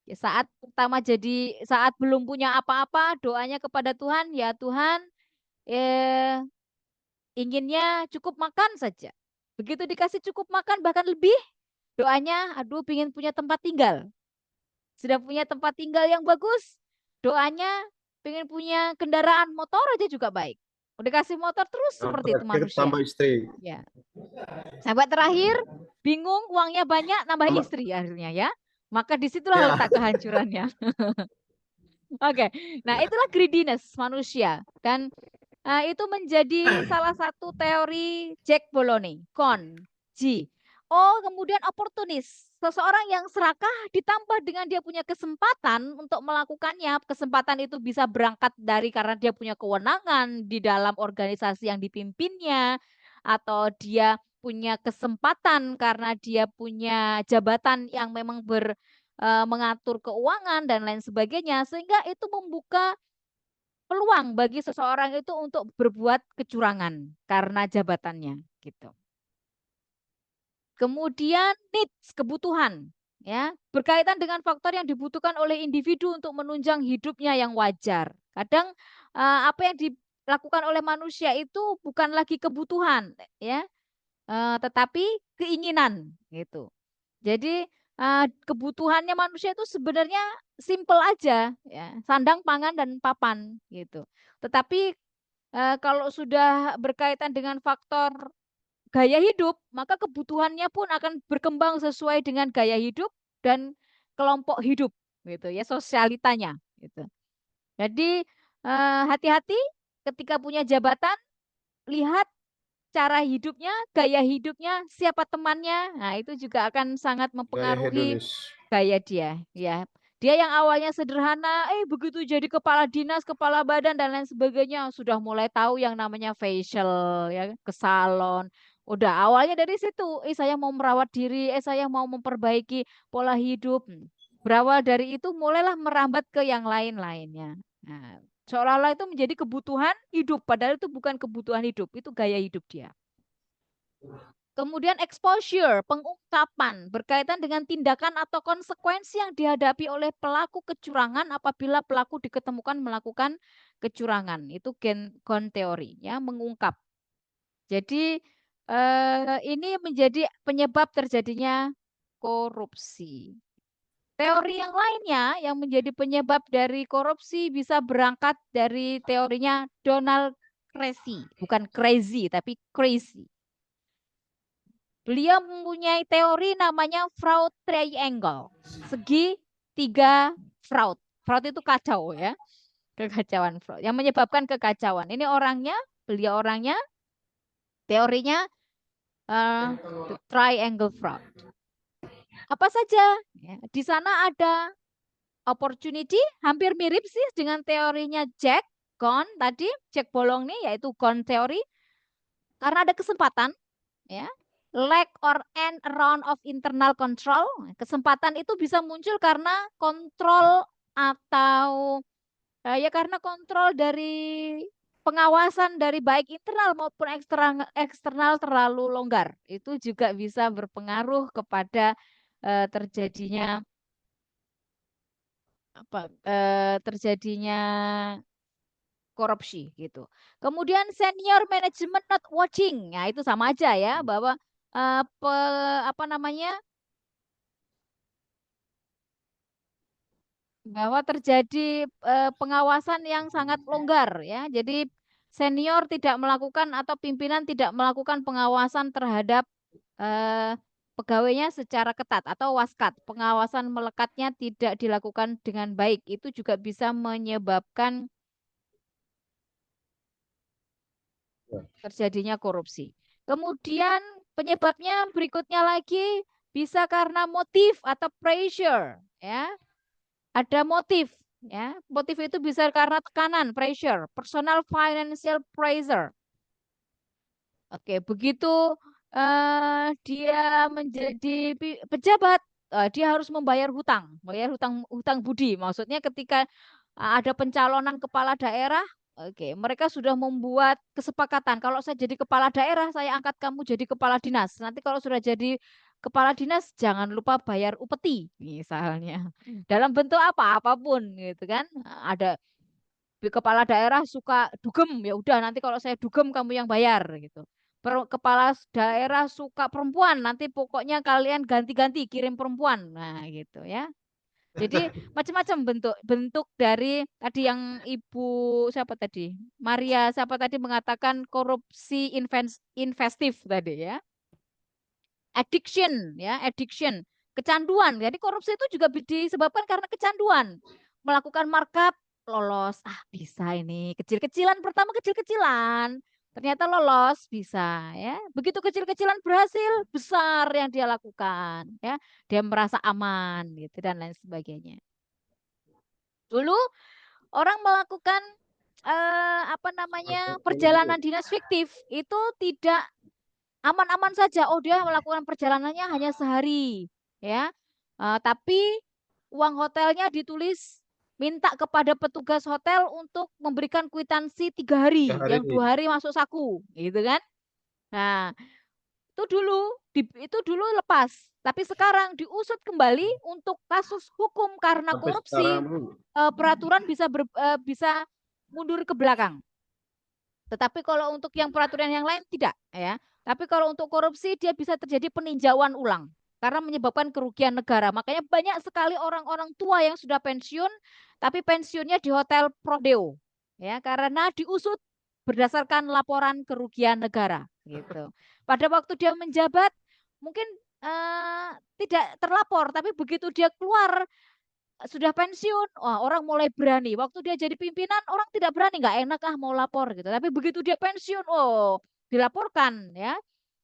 Ya, saat belum punya apa-apa, doanya kepada Tuhan, ya Tuhan, inginnya cukup makan saja. Begitu dikasih cukup makan bahkan lebih, doanya, aduh, pengen punya tempat tinggal. Sudah punya tempat tinggal yang bagus, doanya pengen punya kendaraan motor aja juga baik. Udah kasih motor terus seperti itu manusia. Tambah istri. Ya. Sampai terakhir bingung uangnya banyak nambah istri akhirnya ya. Maka disitulah letak kehancurannya. Oke, nah itulah greediness manusia dan itu menjadi salah satu teori Jack Bologni, Con, G. Oh, kemudian oportunis. Seseorang yang serakah ditambah dengan dia punya kesempatan untuk melakukannya. Kesempatan itu bisa berangkat dari karena dia punya kewenangan di dalam organisasi yang dipimpinnya. Atau dia punya kesempatan karena dia punya jabatan yang memang mengatur keuangan dan lain sebagainya. Sehingga itu membuka peluang bagi seseorang itu untuk berbuat kecurangan karena jabatannya gitu. Kemudian needs, kebutuhan, ya, berkaitan dengan faktor yang dibutuhkan oleh individu untuk menunjang hidupnya yang wajar. Kadang apa yang dilakukan oleh manusia itu bukan lagi kebutuhan, ya, tetapi keinginan gitu. Jadi kebutuhannya manusia itu sebenarnya simple aja, ya, sandang, pangan, dan papan gitu. Tetapi kalau sudah berkaitan dengan faktor gaya hidup, maka kebutuhannya pun akan berkembang sesuai dengan gaya hidup dan kelompok hidup, gitu ya, sosialitanya, gitu. Jadi hati-hati ketika punya jabatan, lihat cara hidupnya, gaya hidupnya, siapa temannya. Nah, itu juga akan sangat Gaya mempengaruhi hedonis. gaya dia, ya. Dia yang awalnya sederhana, begitu jadi kepala dinas, kepala badan dan lain sebagainya, sudah mulai tahu yang namanya facial, ya, ke salon. Udah awalnya dari situ, saya mau merawat diri, saya mau memperbaiki pola hidup. Berawal dari itu mulailah merambat ke yang lain-lainnya. Nah, seolah-olah itu menjadi kebutuhan hidup, padahal itu bukan kebutuhan hidup, itu gaya hidup dia. Kemudian exposure, pengungkapan berkaitan dengan tindakan atau konsekuensi yang dihadapi oleh pelaku kecurangan apabila pelaku diketemukan melakukan kecurangan. Itu Gon teori, ya, mengungkap. Jadi ini menjadi penyebab terjadinya korupsi. Teori yang lainnya yang menjadi penyebab dari korupsi bisa berangkat dari teorinya Donald Crazy, bukan crazy tapi crazy. Beliau mempunyai teori namanya Fraud Triangle. Segi tiga fraud. Fraud itu kacau, ya. Kekacauan fraud. Yang menyebabkan kekacauan. Ini orangnya, beliau orangnya, teorinya the triangle fraud. Apa saja? Ya, di sana ada opportunity, hampir mirip sih dengan teorinya Jack Gon tadi, Jack Bolong nih, yaitu Gon teori. Karena ada kesempatan, ya. Lack or end round of internal control. Kesempatan itu bisa muncul karena kontrol atau ya karena kontrol dari pengawasan dari baik internal maupun eksternal terlalu longgar. Itu juga bisa berpengaruh kepada terjadinya terjadinya korupsi gitu. Kemudian senior management not watching. Nah, itu sama aja ya, bahwa apa namanya? Bahwa terjadi pengawasan yang sangat longgar, ya. Jadi senior tidak melakukan atau pimpinan tidak melakukan pengawasan terhadap pegawainya secara ketat atau waskat. Pengawasan melekatnya tidak dilakukan dengan baik. Itu juga bisa menyebabkan terjadinya korupsi. Kemudian penyebabnya berikutnya lagi bisa karena motif atau pressure, ya. Ada motif, ya. Motif itu bisa karena tekanan, pressure, personal financial pressure. Oke, begitu dia menjadi pejabat, dia harus membayar hutang, hutang budi. Maksudnya ketika ada pencalonan kepala daerah, oke, mereka sudah membuat kesepakatan. Kalau saya jadi kepala daerah, saya angkat kamu jadi kepala dinas. Nanti kalau sudah jadi kepala dinas, jangan lupa bayar upeti, misalnya. Dalam bentuk apa? Apapun, gitu kan? Ada kepala daerah suka dugem, ya udah nanti kalau saya dugem kamu yang bayar, gitu. Kepala daerah suka perempuan, nanti pokoknya kalian ganti-ganti kirim perempuan. Nah, gitu ya. Jadi macam-macam bentuk dari tadi yang Ibu siapa tadi? Maria siapa tadi mengatakan korupsi investif tadi, ya. Addiction, ya, addiction, kecanduan. Jadi korupsi itu juga disebabkan karena kecanduan. Melakukan markup, lolos, bisa ini. Kecil-kecilan pertama kecil-kecilan. Ternyata lolos, bisa, ya. Begitu kecil-kecilan berhasil, besar yang dia lakukan, ya. Dia merasa aman gitu dan lain sebagainya. Dulu orang melakukan apa namanya? Perjalanan dinas fiktif itu tidak aman-aman saja. Oh, dia melakukan perjalanannya hanya sehari, ya. Tapi uang hotelnya ditulis minta kepada petugas hotel untuk memberikan kwitansi 3 hari, yang 2 hari masuk saku, gitu kan? Nah, itu dulu lepas, tapi sekarang diusut kembali untuk kasus hukum karena Sampai korupsi. sekarang Peraturan bisa mundur ke belakang. Tetapi kalau untuk yang peraturan yang lain tidak, ya. Tapi kalau untuk korupsi dia bisa terjadi peninjauan ulang karena menyebabkan kerugian negara. Makanya banyak sekali orang-orang tua yang sudah pensiun tapi pensiunnya di hotel Prodeo, ya, karena diusut berdasarkan laporan kerugian negara, gitu. Pada waktu dia menjabat mungkin tidak terlapor, tapi begitu dia keluar sudah pensiun, wah, orang mulai berani. Waktu dia jadi pimpinan, orang tidak berani, nggak enak mau lapor gitu. Tapi begitu dia pensiun, oh, dilaporkan, ya,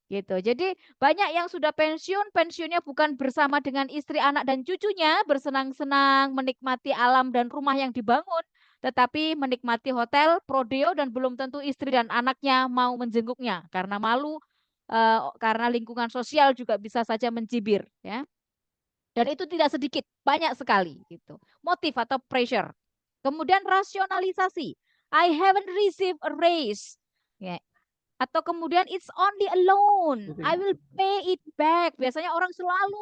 gitu. Jadi banyak yang sudah pensiun, pensiunnya bukan bersama dengan istri, anak, dan cucunya bersenang-senang menikmati alam dan rumah yang dibangun, tetapi menikmati hotel Prodeo dan belum tentu istri dan anaknya mau menjenguknya karena malu, karena lingkungan sosial juga bisa saja mencibir, ya. Dan itu tidak sedikit, banyak sekali gitu. Motif atau pressure. Kemudian rasionalisasi. I haven't received a raise. Ya. Atau kemudian it's only a loan. I will pay it back. Biasanya orang selalu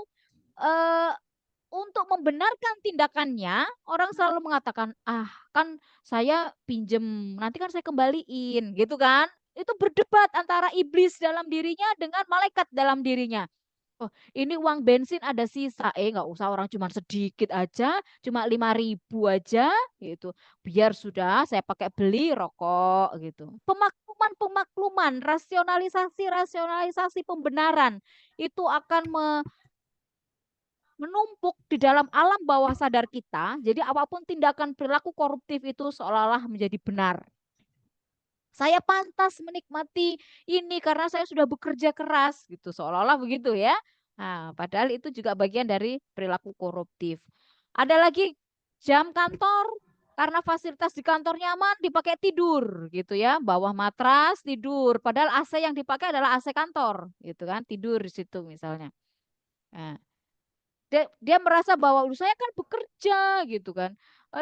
untuk membenarkan tindakannya, orang selalu mengatakan, ah, kan saya pinjem, nanti kan saya kembaliin, gitu kan. Itu berdebat antara iblis dalam dirinya dengan malaikat dalam dirinya. Oh, ini uang bensin ada sisa, nggak usah, orang cuma sedikit aja, cuma 5.000 aja, gitu. Biar sudah saya pakai beli rokok, gitu. Pemakluman, rasionalisasi pembenaran itu akan menumpuk di dalam alam bawah sadar kita. Jadi apapun tindakan perilaku koruptif itu seolah-olah menjadi benar. Saya pantas menikmati ini karena saya sudah bekerja keras, gitu, seolah-olah begitu, ya. Nah, padahal itu juga bagian dari perilaku koruptif. Ada lagi jam kantor, karena fasilitas di kantor nyaman dipakai tidur, gitu, ya, bawah matras tidur, padahal AC yang dipakai adalah AC kantor, gitu kan, tidur di situ misalnya. Nah, dia merasa bahwa saya kan bekerja, gitu kan.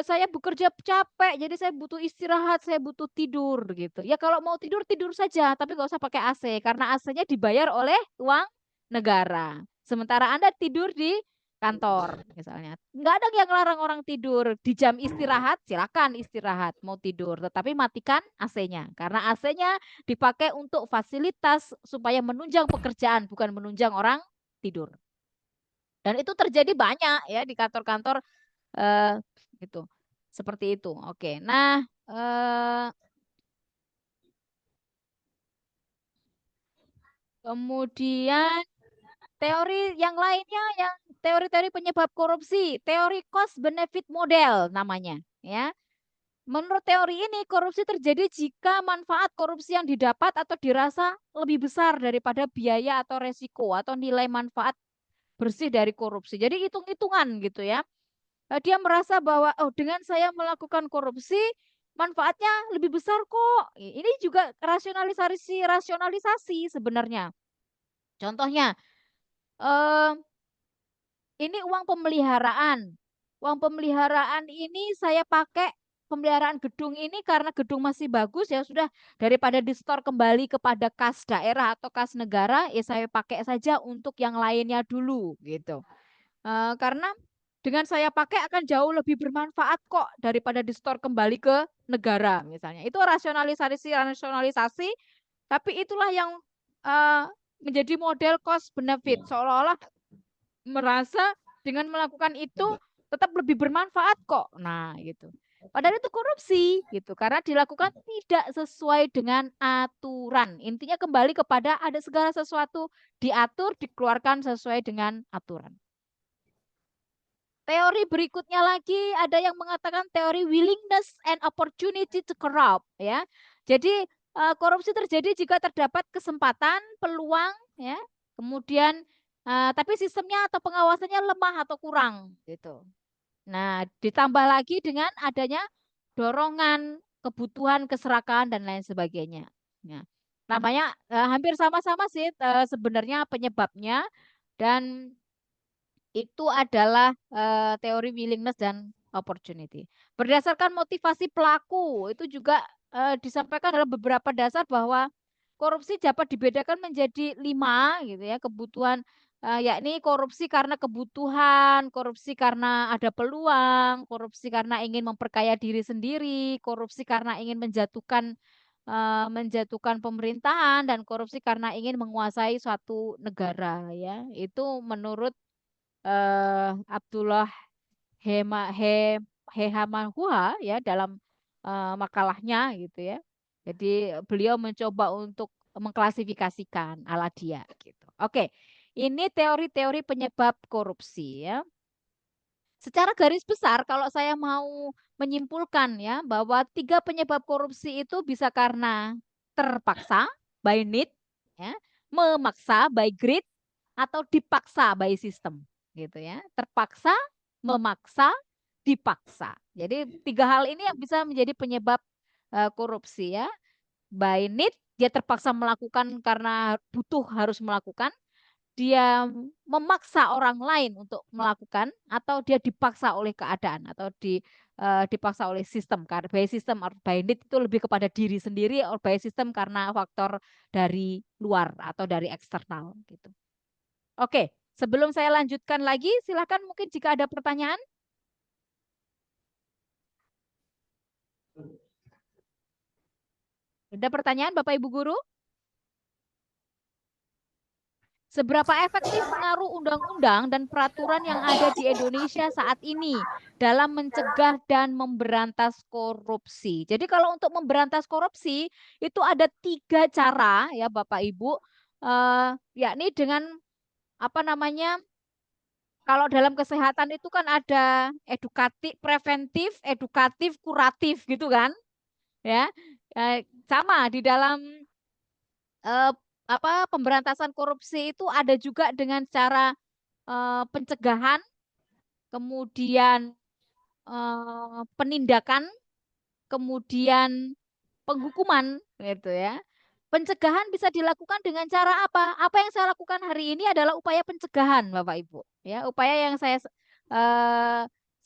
Saya bekerja capek, jadi saya butuh istirahat, saya butuh tidur, gitu. Ya kalau mau tidur, tidur saja, tapi nggak usah pakai AC, karena AC-nya dibayar oleh uang negara. Sementara Anda tidur di kantor, misalnya. Nggak ada yang larang orang tidur. Di jam istirahat, silakan istirahat, mau tidur. Tetapi matikan AC-nya, karena AC-nya dipakai untuk fasilitas supaya menunjang pekerjaan, bukan menunjang orang tidur. Dan itu terjadi banyak, ya, di kantor-kantor gitu. Seperti itu. Oke. Nah, kemudian teori yang lainnya, yang teori-teori penyebab korupsi, teori cost benefit model namanya, ya. Menurut teori ini, korupsi terjadi jika manfaat korupsi yang didapat atau dirasa lebih besar daripada biaya atau resiko atau nilai manfaat bersih dari korupsi. Jadi hitung-hitungan gitu, ya. Dia merasa bahwa, oh, dengan saya melakukan korupsi manfaatnya lebih besar kok. Ini juga rasionalisasi sebenarnya. Contohnya, ini uang pemeliharaan. Uang pemeliharaan ini saya pakai pemeliharaan gedung ini karena gedung masih bagus, ya sudah, daripada di-store kembali kepada kas daerah atau kas negara, ya saya pakai saja untuk yang lainnya dulu, gitu. Karena dengan saya pakai akan jauh lebih bermanfaat kok daripada di-store kembali ke negara misalnya. Itu rasionalisasi, tapi itulah yang menjadi model cost benefit, seolah-olah merasa dengan melakukan itu tetap lebih bermanfaat kok. Nah, gitu. Padahal itu korupsi, gitu, karena dilakukan tidak sesuai dengan aturan. Intinya kembali kepada ada segala sesuatu diatur, dikeluarkan sesuai dengan aturan. Teori berikutnya lagi ada yang mengatakan teori willingness and opportunity to corrupt, ya. Jadi korupsi terjadi jika terdapat kesempatan, peluang, ya. Kemudian tapi sistemnya atau pengawasannya lemah atau kurang, gitu. Nah, ditambah lagi dengan adanya dorongan, kebutuhan, keserakahan dan lain sebagainya. Nah, namanya hampir sama-sama sih sebenarnya penyebabnya, dan itu adalah teori willingness dan opportunity. Berdasarkan motivasi pelaku, itu juga disampaikan dalam beberapa dasar bahwa korupsi dapat dibedakan menjadi 5, gitu, ya, kebutuhan, yakni korupsi karena kebutuhan, korupsi karena ada peluang, korupsi karena ingin memperkaya diri sendiri, korupsi karena ingin menjatuhkan menjatuhkan pemerintahan dan korupsi karena ingin menguasai suatu negara ya. Itu menurut Abdullah Hehamanhua ya dalam makalahnya gitu ya. Jadi beliau mencoba untuk mengklasifikasikan ala dia gitu. Oke, ini teori-teori penyebab korupsi ya. Secara garis besar kalau saya mau menyimpulkan ya bahwa 3 penyebab korupsi itu bisa karena terpaksa by need ya, memaksa by greed atau dipaksa by system gitu ya. Terpaksa, memaksa, dipaksa. Jadi 3 hal ini yang bisa menjadi penyebab korupsi ya. By need dia terpaksa melakukan karena butuh harus melakukan, dia memaksa orang lain untuk melakukan atau dia dipaksa oleh keadaan atau dipaksa oleh sistem. Karena by system or by need itu lebih kepada diri sendiri, or by system karena faktor dari luar atau dari eksternal gitu. Oke, sebelum saya lanjutkan lagi, silakan mungkin jika ada pertanyaan. Ada pertanyaan Bapak Ibu Guru? Seberapa efektif pengaruh undang-undang dan peraturan yang ada di Indonesia saat ini dalam mencegah dan memberantas korupsi? Jadi kalau untuk memberantas korupsi itu ada 3 cara ya Bapak Ibu, yakni dengan apa namanya? Kalau dalam kesehatan itu kan ada edukatif, preventif, edukatif, kuratif gitu kan? Ya, sama di dalam pemberantasan korupsi itu ada juga dengan cara pencegahan, kemudian penindakan, kemudian penghukuman gitu ya. Pencegahan bisa dilakukan dengan cara apa? Apa yang saya lakukan hari ini adalah upaya pencegahan, Bapak Ibu. Ya, upaya yang saya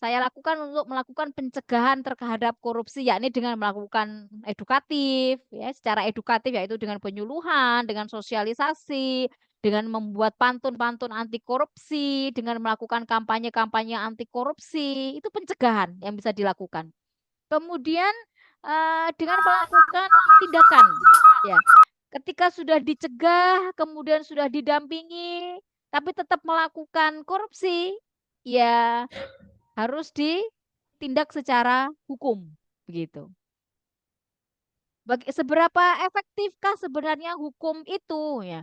lakukan untuk melakukan pencegahan terhadap korupsi, yakni dengan melakukan edukatif, ya, secara edukatif yaitu dengan penyuluhan, dengan sosialisasi, dengan membuat pantun-pantun anti korupsi, dengan melakukan kampanye-kampanye anti korupsi, itu pencegahan yang bisa dilakukan. Kemudian dengan melakukan tindakan, ya. Ketika sudah dicegah, kemudian sudah didampingi, tapi tetap melakukan korupsi, ya harus ditindak secara hukum, begitu. Seberapa efektifkah sebenarnya hukum itu, ya?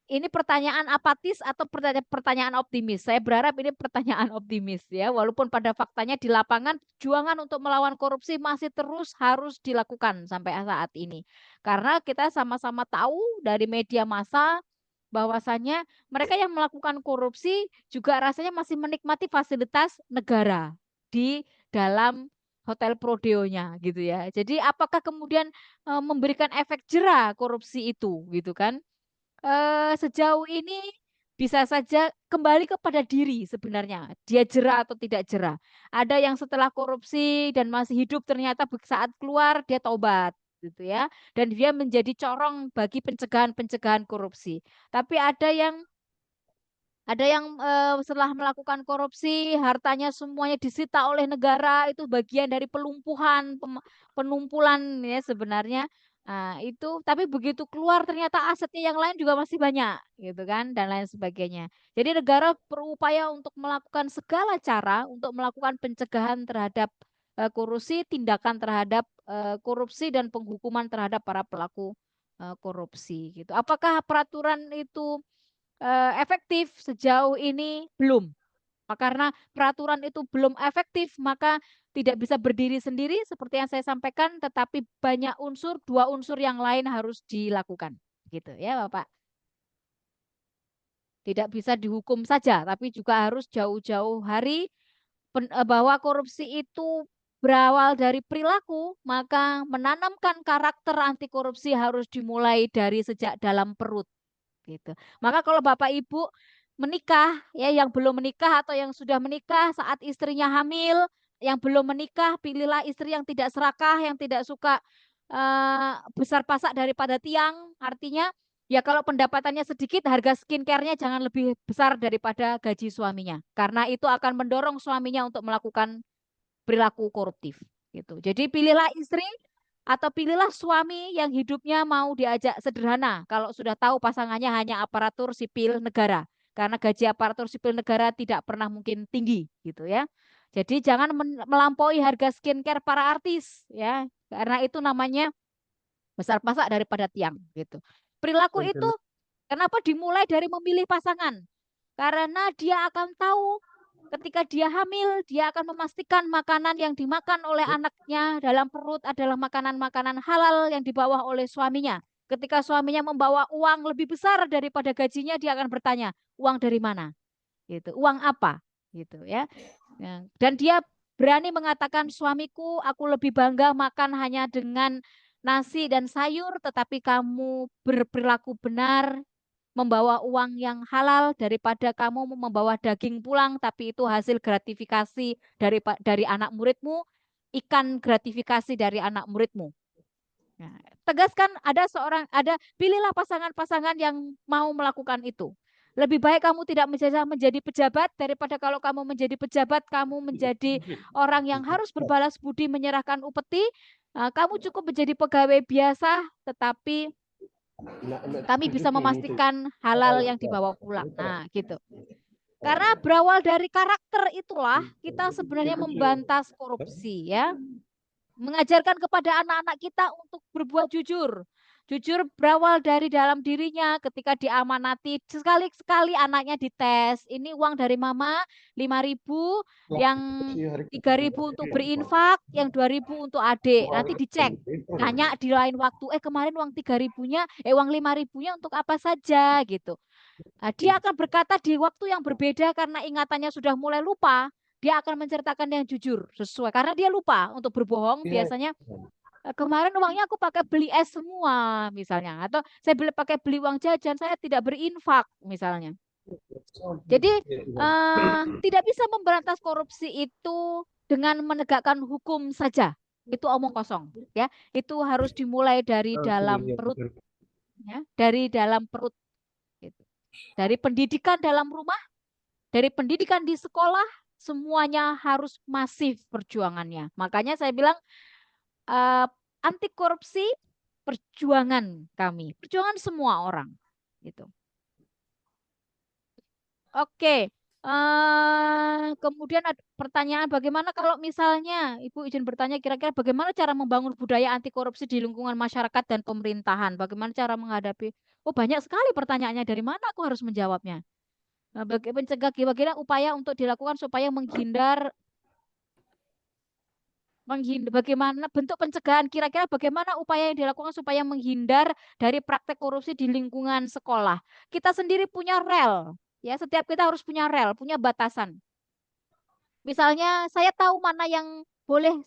Ini pertanyaan apatis atau pertanyaan optimis? Saya berharap ini pertanyaan optimis ya, walaupun pada faktanya di lapangan perjuangan untuk melawan korupsi masih terus harus dilakukan sampai saat ini. Karena kita sama-sama tahu dari media massa bahwasannya mereka yang melakukan korupsi juga rasanya masih menikmati fasilitas negara di dalam hotel Prodeo-nya gitu ya. Jadi apakah kemudian memberikan efek jera korupsi itu gitu kan? Sejauh ini bisa saja kembali kepada diri sebenarnya. Dia jera atau tidak jera. Ada yang setelah korupsi dan masih hidup ternyata saat keluar dia taubat gitu ya. Dan dia menjadi corong bagi pencegahan-pencegahan korupsi. Tapi ada yang setelah melakukan korupsi, hartanya semuanya disita oleh negara, itu bagian dari pelumpuhan, penumpulan ya sebenarnya. Nah, itu tapi begitu keluar ternyata asetnya yang lain juga masih banyak gitu kan dan lain sebagainya. Jadi negara berupaya untuk melakukan segala cara untuk melakukan pencegahan terhadap korupsi, tindakan terhadap korupsi dan penghukuman terhadap para pelaku korupsi gitu. Apakah peraturan itu efektif? Sejauh ini belum. Karena peraturan itu belum efektif, maka tidak bisa berdiri sendiri seperti yang saya sampaikan, tetapi banyak unsur, 2 unsur yang lain harus dilakukan. Gitu ya, Bapak. Tidak bisa dihukum saja, tapi juga harus jauh-jauh hari bahwa korupsi itu berawal dari perilaku, maka menanamkan karakter anti korupsi harus dimulai dari sejak dalam perut. Gitu. Maka kalau Bapak Ibu menikah, ya yang belum menikah atau yang sudah menikah saat istrinya hamil, yang belum menikah, pilihlah istri yang tidak serakah, yang tidak suka besar pasak daripada tiang. Artinya, ya kalau pendapatannya sedikit, harga skincare-nya jangan lebih besar daripada gaji suaminya. Karena itu akan mendorong suaminya untuk melakukan perilaku koruptif. Gitu. Jadi pilihlah istri Atau pilihlah suami yang hidupnya mau diajak sederhana kalau sudah tahu pasangannya hanya aparatur sipil negara. Karena gaji aparatur sipil negara tidak pernah mungkin tinggi gitu ya. Jadi jangan melampaui harga skincare para artis ya. Karena itu namanya besar pasak daripada tiang gitu. Perilaku itu kenapa dimulai dari memilih pasangan? Karena dia akan tahu ketika dia hamil, dia akan memastikan makanan yang dimakan oleh anaknya dalam perut adalah makanan-makanan halal yang dibawa oleh suaminya. Ketika suaminya membawa uang lebih besar daripada gajinya, dia akan bertanya, uang dari mana? Gitu, uang apa? Gitu ya. Dan dia berani mengatakan, suamiku, aku lebih bangga makan hanya dengan nasi dan sayur, tetapi kamu berperilaku benar, membawa uang yang halal daripada kamu membawa daging pulang, tapi itu hasil gratifikasi dari anak muridmu, ikan gratifikasi dari anak muridmu. Nah, tegaskan pilihlah pasangan-pasangan yang mau melakukan itu. Lebih baik kamu tidak menjadi pejabat daripada kalau kamu menjadi pejabat, kamu menjadi orang yang harus berbalas budi menyerahkan upeti. Kamu cukup menjadi pegawai biasa, tetapi kami bisa memastikan halal yang dibawa pulang. Nah, gitu. Karena berawal dari karakter itulah kita sebenarnya membantas korupsi ya. Mengajarkan kepada anak-anak kita untuk berbuat jujur. Jujur berawal dari dalam dirinya ketika diamanati. Sekali-sekali anaknya dites. Ini uang dari mama 5.000, yang 3.000 untuk berinfak, yang 2.000 untuk adik. Nanti dicek. Tanya di lain waktu, kemarin uang 3.000-nya, uang 5.000-nya untuk apa saja gitu. Nah, dia akan berkata di waktu yang berbeda karena ingatannya sudah mulai lupa. Dia akan menceritakan yang jujur sesuai karena dia lupa untuk berbohong. Biasanya kemarin uangnya aku pakai beli es semua misalnya, atau saya pakai beli uang jajan, saya tidak berinfak misalnya. Jadi tidak bisa memberantas korupsi itu dengan menegakkan hukum saja, itu omong kosong ya. Itu harus dimulai dari dalam perut ya, dari dalam perut gitu. Dari pendidikan dalam rumah, dari pendidikan di sekolah, semuanya harus masif perjuangannya. Makanya saya bilang anti korupsi perjuangan kami, perjuangan semua orang. Gitu. Oke, kemudian ada pertanyaan bagaimana kalau misalnya Ibu izin bertanya kira-kira bagaimana cara membangun budaya anti korupsi di lingkungan masyarakat dan pemerintahan? Bagaimana cara menghadapi? Oh, banyak sekali pertanyaannya, dari mana aku harus menjawabnya? Bagaimana upaya untuk dilakukan supaya bagaimana bentuk pencegahan, kira-kira bagaimana upaya yang dilakukan supaya menghindar dari praktek korupsi di lingkungan sekolah? Kita sendiri punya rel, ya, setiap kita harus punya rel, punya batasan. Misalnya saya tahu mana yang boleh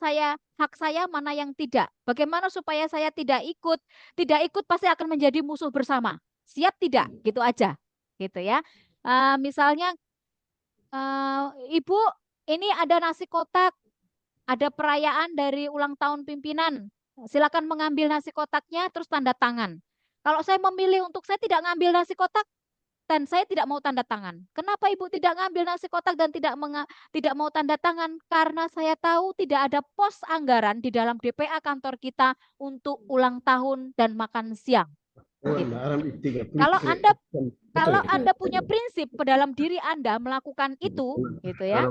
hak saya, mana yang tidak. Bagaimana supaya saya tidak ikut? Tidak ikut pasti akan menjadi musuh bersama. Siap tidak? Gitu aja, gitu ya. Misalnya, Ibu, ini ada nasi kotak, ada perayaan dari ulang tahun pimpinan. Silakan mengambil nasi kotaknya, terus tanda tangan. Kalau saya memilih untuk saya tidak ngambil nasi kotak, dan saya tidak mau tanda tangan. Kenapa Ibu tidak ngambil nasi kotak dan tidak mau tanda tangan? Karena saya tahu tidak ada pos anggaran di dalam DPA kantor kita untuk ulang tahun dan makan siang. Gitu. Kalau Anda punya prinsip ke dalam diri Anda melakukan itu, gitu ya.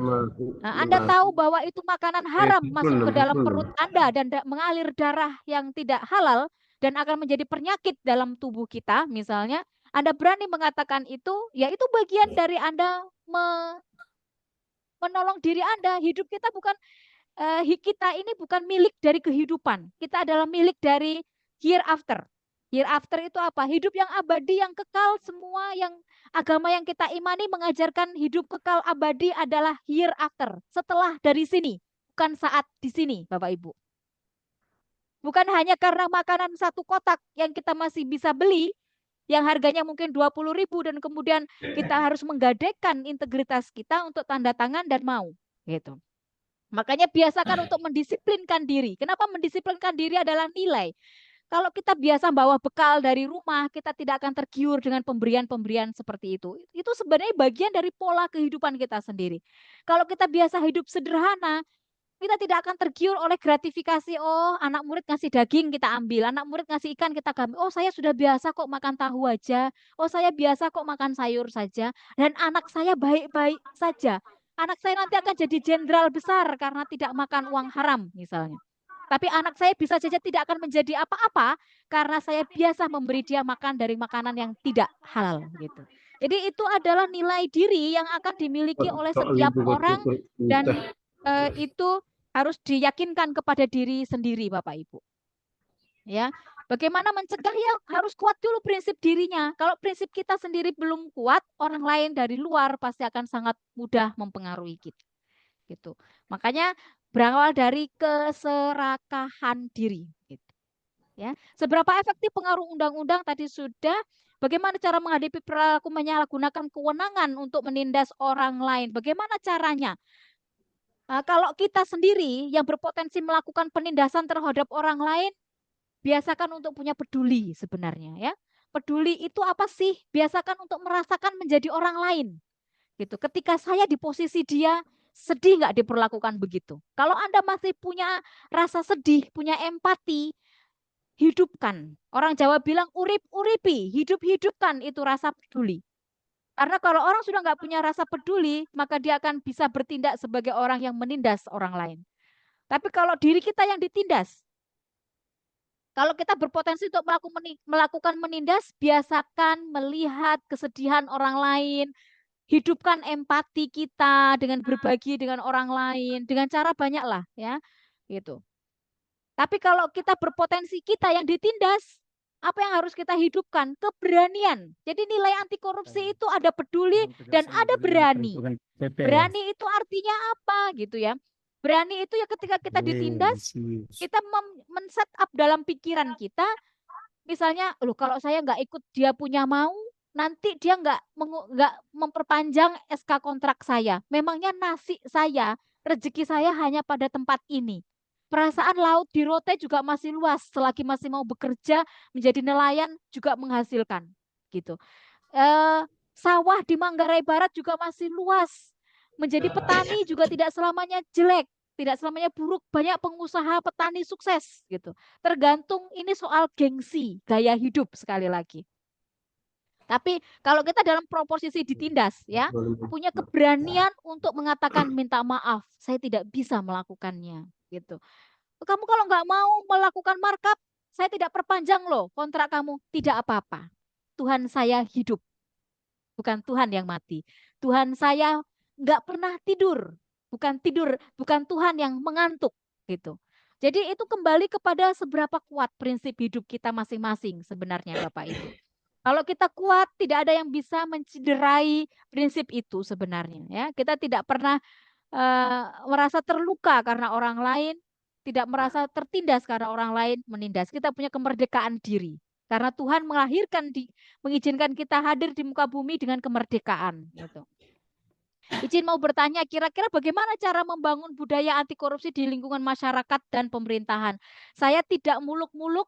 Nah, Anda tahu bahwa itu makanan haram masuk ke dalam perut Anda dan mengalir darah yang tidak halal dan akan menjadi penyakit dalam tubuh kita, misalnya, Anda berani mengatakan itu, ya itu bagian dari Anda menolong diri Anda. Hidup kita ini bukan milik dari kehidupan. Kita adalah milik dari hereafter. Hereafter itu apa? Hidup yang abadi, yang kekal. Semua yang agama yang kita imani mengajarkan hidup kekal abadi adalah hereafter. Setelah dari sini, bukan saat di sini, Bapak Ibu. Bukan hanya karena makanan satu kotak yang kita masih bisa beli, yang harganya mungkin 20.000 dan kemudian kita harus menggadaikan integritas kita untuk tanda tangan dan mau. Gitu. Makanya biasakan untuk mendisiplinkan diri. Kenapa mendisiplinkan diri adalah nilai? Kalau kita biasa bawa bekal dari rumah, kita tidak akan tergiur dengan pemberian-pemberian seperti itu. Itu sebenarnya bagian dari pola kehidupan kita sendiri. Kalau kita biasa hidup sederhana, Kita tidak akan tergiur oleh gratifikasi. Oh, anak murid ngasih daging kita ambil, anak murid ngasih ikan kita ambil. Oh, saya sudah biasa kok makan tahu aja. Oh, saya biasa kok makan sayur saja. Dan anak saya baik-baik saja. Anak saya nanti akan jadi jenderal besar karena tidak makan uang haram misalnya. Tapi anak saya bisa saja tidak akan menjadi apa-apa karena saya biasa memberi dia makan dari makanan yang tidak halal gitu. Jadi itu adalah nilai diri yang akan dimiliki oleh setiap orang dan itu harus diyakinkan kepada diri sendiri, Bapak Ibu. Ya, bagaimana mencegah ya harus kuat dulu prinsip dirinya. Kalau prinsip kita sendiri belum kuat, orang lain dari luar pasti akan sangat mudah mempengaruhi kita. Gitu. Makanya berawal dari keserakahan diri. Gitu. Ya, seberapa efektif pengaruh undang-undang tadi sudah. Bagaimana cara menghadapi perilaku menyalahgunakan kewenangan untuk menindas orang lain? Bagaimana caranya? Kalau kita sendiri yang berpotensi melakukan penindasan terhadap orang lain, biasakan untuk punya peduli sebenarnya ya. Peduli itu apa sih? Biasakan untuk merasakan menjadi orang lain. Gitu. Ketika saya di posisi dia, sedih nggak diperlakukan begitu. Kalau Anda masih punya rasa sedih, punya empati, hidupkan. Orang Jawa bilang urip-uripi, hidup-hidupkan itu rasa peduli. Karena kalau orang sudah nggak punya rasa peduli, maka dia akan bisa bertindak sebagai orang yang menindas orang lain. Tapi kalau diri kita yang ditindas, kalau kita berpotensi untuk melakukan menindas, biasakan melihat kesedihan orang lain, hidupkan empati kita dengan berbagi dengan orang lain, dengan cara banyak lah ya, gitu. Tapi kalau kita berpotensi kita yang ditindas, apa yang harus kita hidupkan? Keberanian. Jadi nilai anti korupsi itu ada peduli dan ada berani. Berani itu artinya apa gitu ya? Berani itu ya ketika kita ditindas, kita men-set up dalam pikiran kita, misalnya, loh kalau saya nggak ikut dia punya mau, nanti dia nggak memperpanjang SK kontrak saya. Memangnya nasi saya, rezeki saya hanya pada tempat ini. Perasaan laut di Rote juga masih luas, selagi masih mau bekerja menjadi nelayan juga menghasilkan, gitu. Sawah di Manggarai Barat juga masih luas. Menjadi petani juga tidak selamanya jelek, tidak selamanya buruk. Banyak pengusaha petani sukses, gitu. Tergantung ini soal gengsi, gaya hidup sekali lagi. Tapi kalau kita dalam proposisi ditindas, ya, punya keberanian untuk mengatakan minta maaf, saya tidak bisa melakukannya, gitu. Kamu kalau nggak mau melakukan markup, saya tidak perpanjang loh kontrak kamu. Tidak apa-apa. Tuhan saya hidup. Bukan Tuhan yang mati. Tuhan saya nggak pernah tidur. Bukan Tuhan yang mengantuk. Gitu. Jadi itu kembali kepada seberapa kuat prinsip hidup kita masing-masing sebenarnya Bapak Ibu. Kalau kita kuat, tidak ada yang bisa mencederai prinsip itu sebenarnya. Ya, kita tidak pernah merasa terluka karena orang lain, tidak merasa tertindas karena orang lain menindas. Kita punya kemerdekaan diri. Karena Tuhan mengizinkan kita hadir di muka bumi dengan kemerdekaan. Gitu. Izin mau bertanya, kira-kira bagaimana cara membangun budaya anti korupsi di lingkungan masyarakat dan pemerintahan? Saya tidak muluk-muluk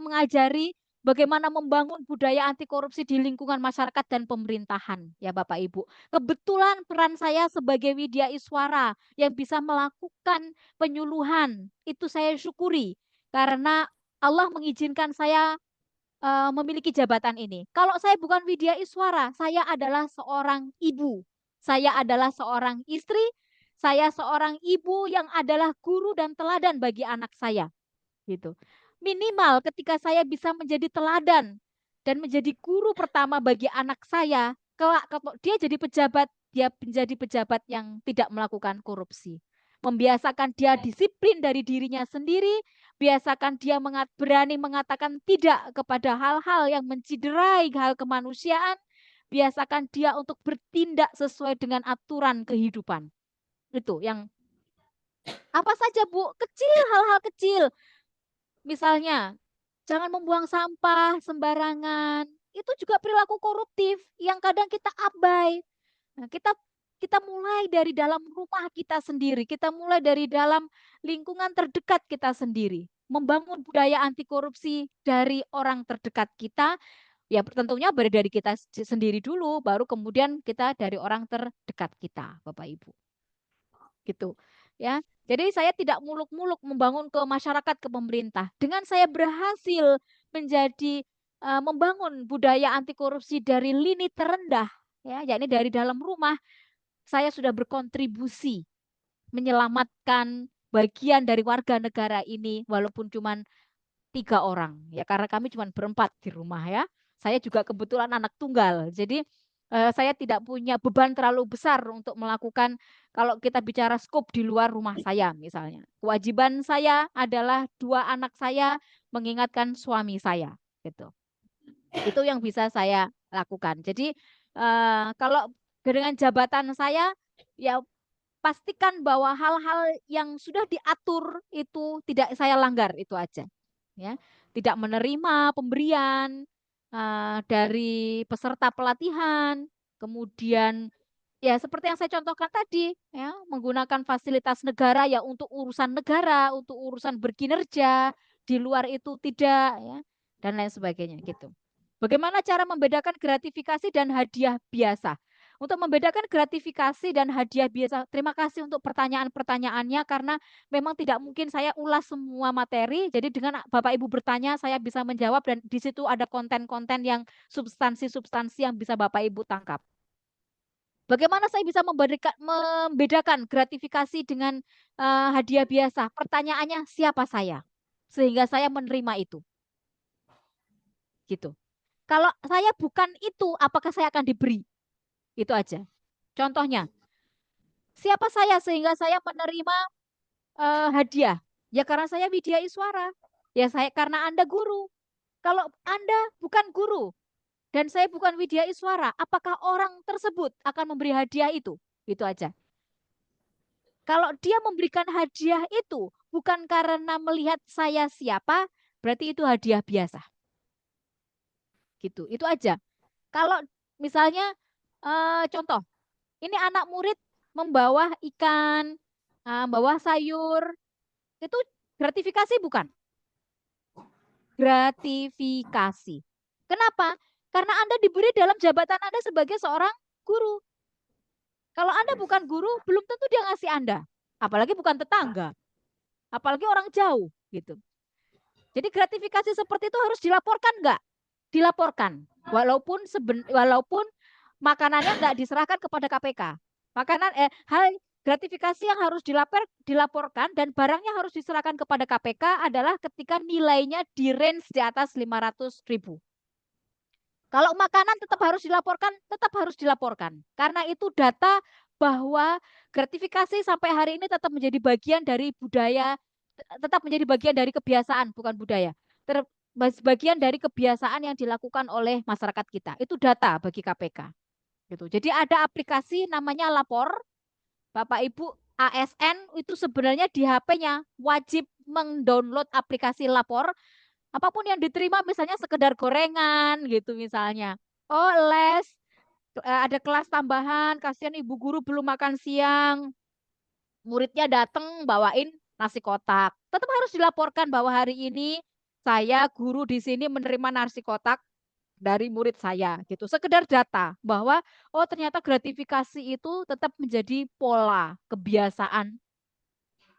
mengajari bagaimana membangun budaya anti korupsi di lingkungan masyarakat dan pemerintahan, ya Bapak Ibu. Kebetulan peran saya sebagai Widya Iswara yang bisa melakukan penyuluhan, itu saya syukuri. Karena Allah mengizinkan saya memiliki jabatan ini. Kalau saya bukan Widya Iswara, saya adalah seorang ibu. Saya adalah seorang istri, saya seorang ibu yang adalah guru dan teladan bagi anak saya. Gitu. Minimal ketika saya bisa menjadi teladan dan menjadi guru pertama bagi anak saya, kelak dia jadi pejabat, dia menjadi pejabat yang tidak melakukan korupsi. Membiasakan dia disiplin dari dirinya sendiri, biasakan dia berani mengatakan tidak kepada hal-hal yang menciderai hal kemanusiaan, biasakan dia untuk bertindak sesuai dengan aturan kehidupan. Itu yang apa saja Bu, kecil, hal-hal kecil. Misalnya, jangan membuang sampah sembarangan. Itu juga perilaku koruptif yang kadang kita abai. Nah, kita mulai dari dalam rumah kita sendiri, kita mulai dari dalam lingkungan terdekat kita sendiri. Membangun budaya anti korupsi dari orang terdekat kita, ya tentunya dari kita sendiri dulu, baru kemudian kita dari orang terdekat kita, Bapak Ibu. Gitu. Ya. Jadi saya tidak muluk-muluk membangun ke masyarakat, ke pemerintah. Dengan saya berhasil menjadi membangun budaya anti korupsi dari lini terendah, ya, yakni dari dalam rumah, saya sudah berkontribusi menyelamatkan bagian dari warga negara ini, walaupun cuma 3 orang, ya, karena kami cuma berempat di rumah, ya. Saya juga kebetulan anak tunggal, jadi saya tidak punya beban terlalu besar untuk melakukan, kalau kita bicara skop di luar rumah saya misalnya. Kewajiban saya adalah 2 anak saya mengingatkan suami saya, gitu. Itu yang bisa saya lakukan. Jadi kalau dengan jabatan saya, ya pastikan bahwa hal-hal yang sudah diatur itu tidak saya langgar, itu aja. Ya, tidak menerima pemberian dari peserta pelatihan, kemudian ya seperti yang saya contohkan tadi, ya, menggunakan fasilitas negara ya untuk urusan negara, untuk urusan berkinerja, di luar itu tidak, ya, dan lain sebagainya gitu. Bagaimana cara membedakan gratifikasi dan hadiah biasa? Untuk membedakan gratifikasi dan hadiah biasa, terima kasih untuk pertanyaan-pertanyaannya, karena memang tidak mungkin saya ulas semua materi. Jadi dengan Bapak Ibu bertanya, saya bisa menjawab, dan di situ ada konten-konten yang substansi-substansi yang bisa Bapak Ibu tangkap. Bagaimana saya bisa membedakan gratifikasi dengan hadiah biasa? Pertanyaannya, siapa saya? Sehingga saya menerima itu. Gitu. Kalau saya bukan itu, apakah saya akan diberi? Itu aja. Contohnya, siapa saya sehingga saya menerima hadiah? Ya karena saya Widya Iswara. Ya saya karena Anda guru. Kalau Anda bukan guru dan saya bukan Widya Iswara, apakah orang tersebut akan memberi hadiah itu? Itu aja. Kalau dia memberikan hadiah itu bukan karena melihat saya siapa, berarti itu hadiah biasa. Gitu. Itu aja. Kalau misalnya contoh, ini anak murid membawa ikan, membawa sayur, itu gratifikasi bukan? Gratifikasi. Kenapa? Karena Anda diberi dalam jabatan Anda sebagai seorang guru. Kalau Anda bukan guru, belum tentu dia ngasih Anda. Apalagi bukan tetangga. Apalagi orang jauh, gitu. Jadi gratifikasi seperti itu harus dilaporkan nggak? Dilaporkan. Walaupun makanannya nggak diserahkan kepada KPK. Hal gratifikasi yang harus dilaporkan dan barangnya harus diserahkan kepada KPK adalah ketika nilainya di range di atas 500.000. Kalau makanan tetap harus dilaporkan. Karena itu data bahwa gratifikasi sampai hari ini tetap menjadi bagian dari budaya, tetap menjadi bagian dari kebiasaan, bukan budaya. Bagian dari kebiasaan yang dilakukan oleh masyarakat kita. Itu data bagi KPK. Gitu. Jadi ada aplikasi namanya Lapor. Bapak Ibu ASN itu sebenarnya di HP-nya wajib mendownload aplikasi Lapor. Apapun yang diterima, misalnya sekedar gorengan gitu misalnya. Oh, ada kelas tambahan, kasihan ibu guru belum makan siang. Muridnya datang bawain nasi kotak. Tetap harus dilaporkan bahwa hari ini saya guru di sini menerima nasi kotak dari murid saya gitu. Sekedar data bahwa oh ternyata gratifikasi itu tetap menjadi pola kebiasaan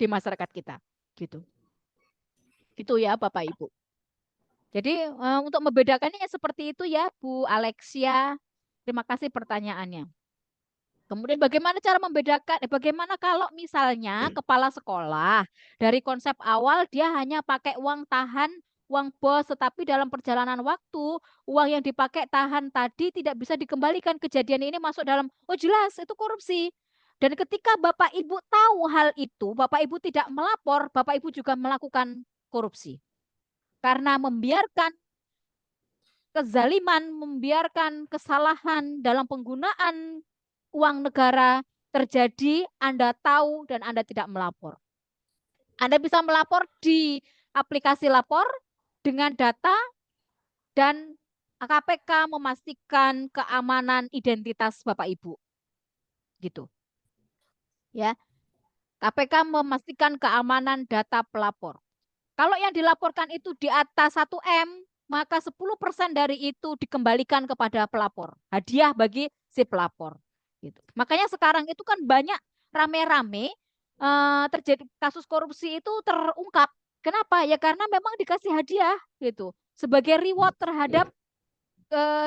di masyarakat kita gitu. Gitu ya Bapak Ibu. Jadi untuk membedakannya seperti itu ya Bu Alexia. Terima kasih pertanyaannya. Kemudian bagaimana cara membedakan, bagaimana kalau misalnya kepala sekolah dari konsep awal dia hanya pakai uang tahan, uang bos, tetapi dalam perjalanan waktu uang yang dipakai tahan tadi tidak bisa dikembalikan, kejadian ini masuk dalam, oh jelas itu korupsi. Dan ketika Bapak Ibu tahu hal itu, Bapak Ibu tidak melapor, Bapak Ibu juga melakukan korupsi. Karena membiarkan kezaliman, membiarkan kesalahan dalam penggunaan uang negara terjadi, Anda tahu dan Anda tidak melapor. Anda bisa melapor di aplikasi Lapor dengan data dan KPK memastikan keamanan identitas Bapak Ibu. Gitu. Ya. KPK memastikan keamanan data pelapor. Kalau yang dilaporkan itu di atas 1M, maka 10% dari itu dikembalikan kepada pelapor. Hadiah bagi si pelapor. Gitu. Makanya sekarang itu kan banyak rame-rame terjadi kasus korupsi itu terungkap. Kenapa? Ya karena memang dikasih hadiah gitu sebagai reward terhadap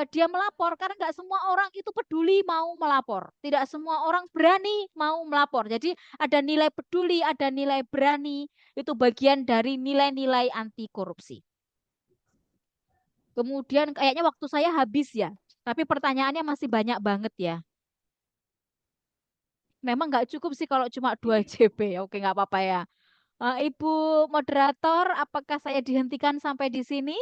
dia melapor, karena nggak semua orang itu peduli mau melapor, tidak semua orang berani mau melapor. Jadi ada nilai peduli, ada nilai berani, itu bagian dari nilai-nilai anti korupsi. Kemudian kayaknya waktu saya habis ya, tapi pertanyaannya masih banyak banget ya. Memang nggak cukup sih kalau cuma 2 JP ya. Oke, nggak apa-apa ya. Ibu moderator, apakah saya dihentikan sampai di sini?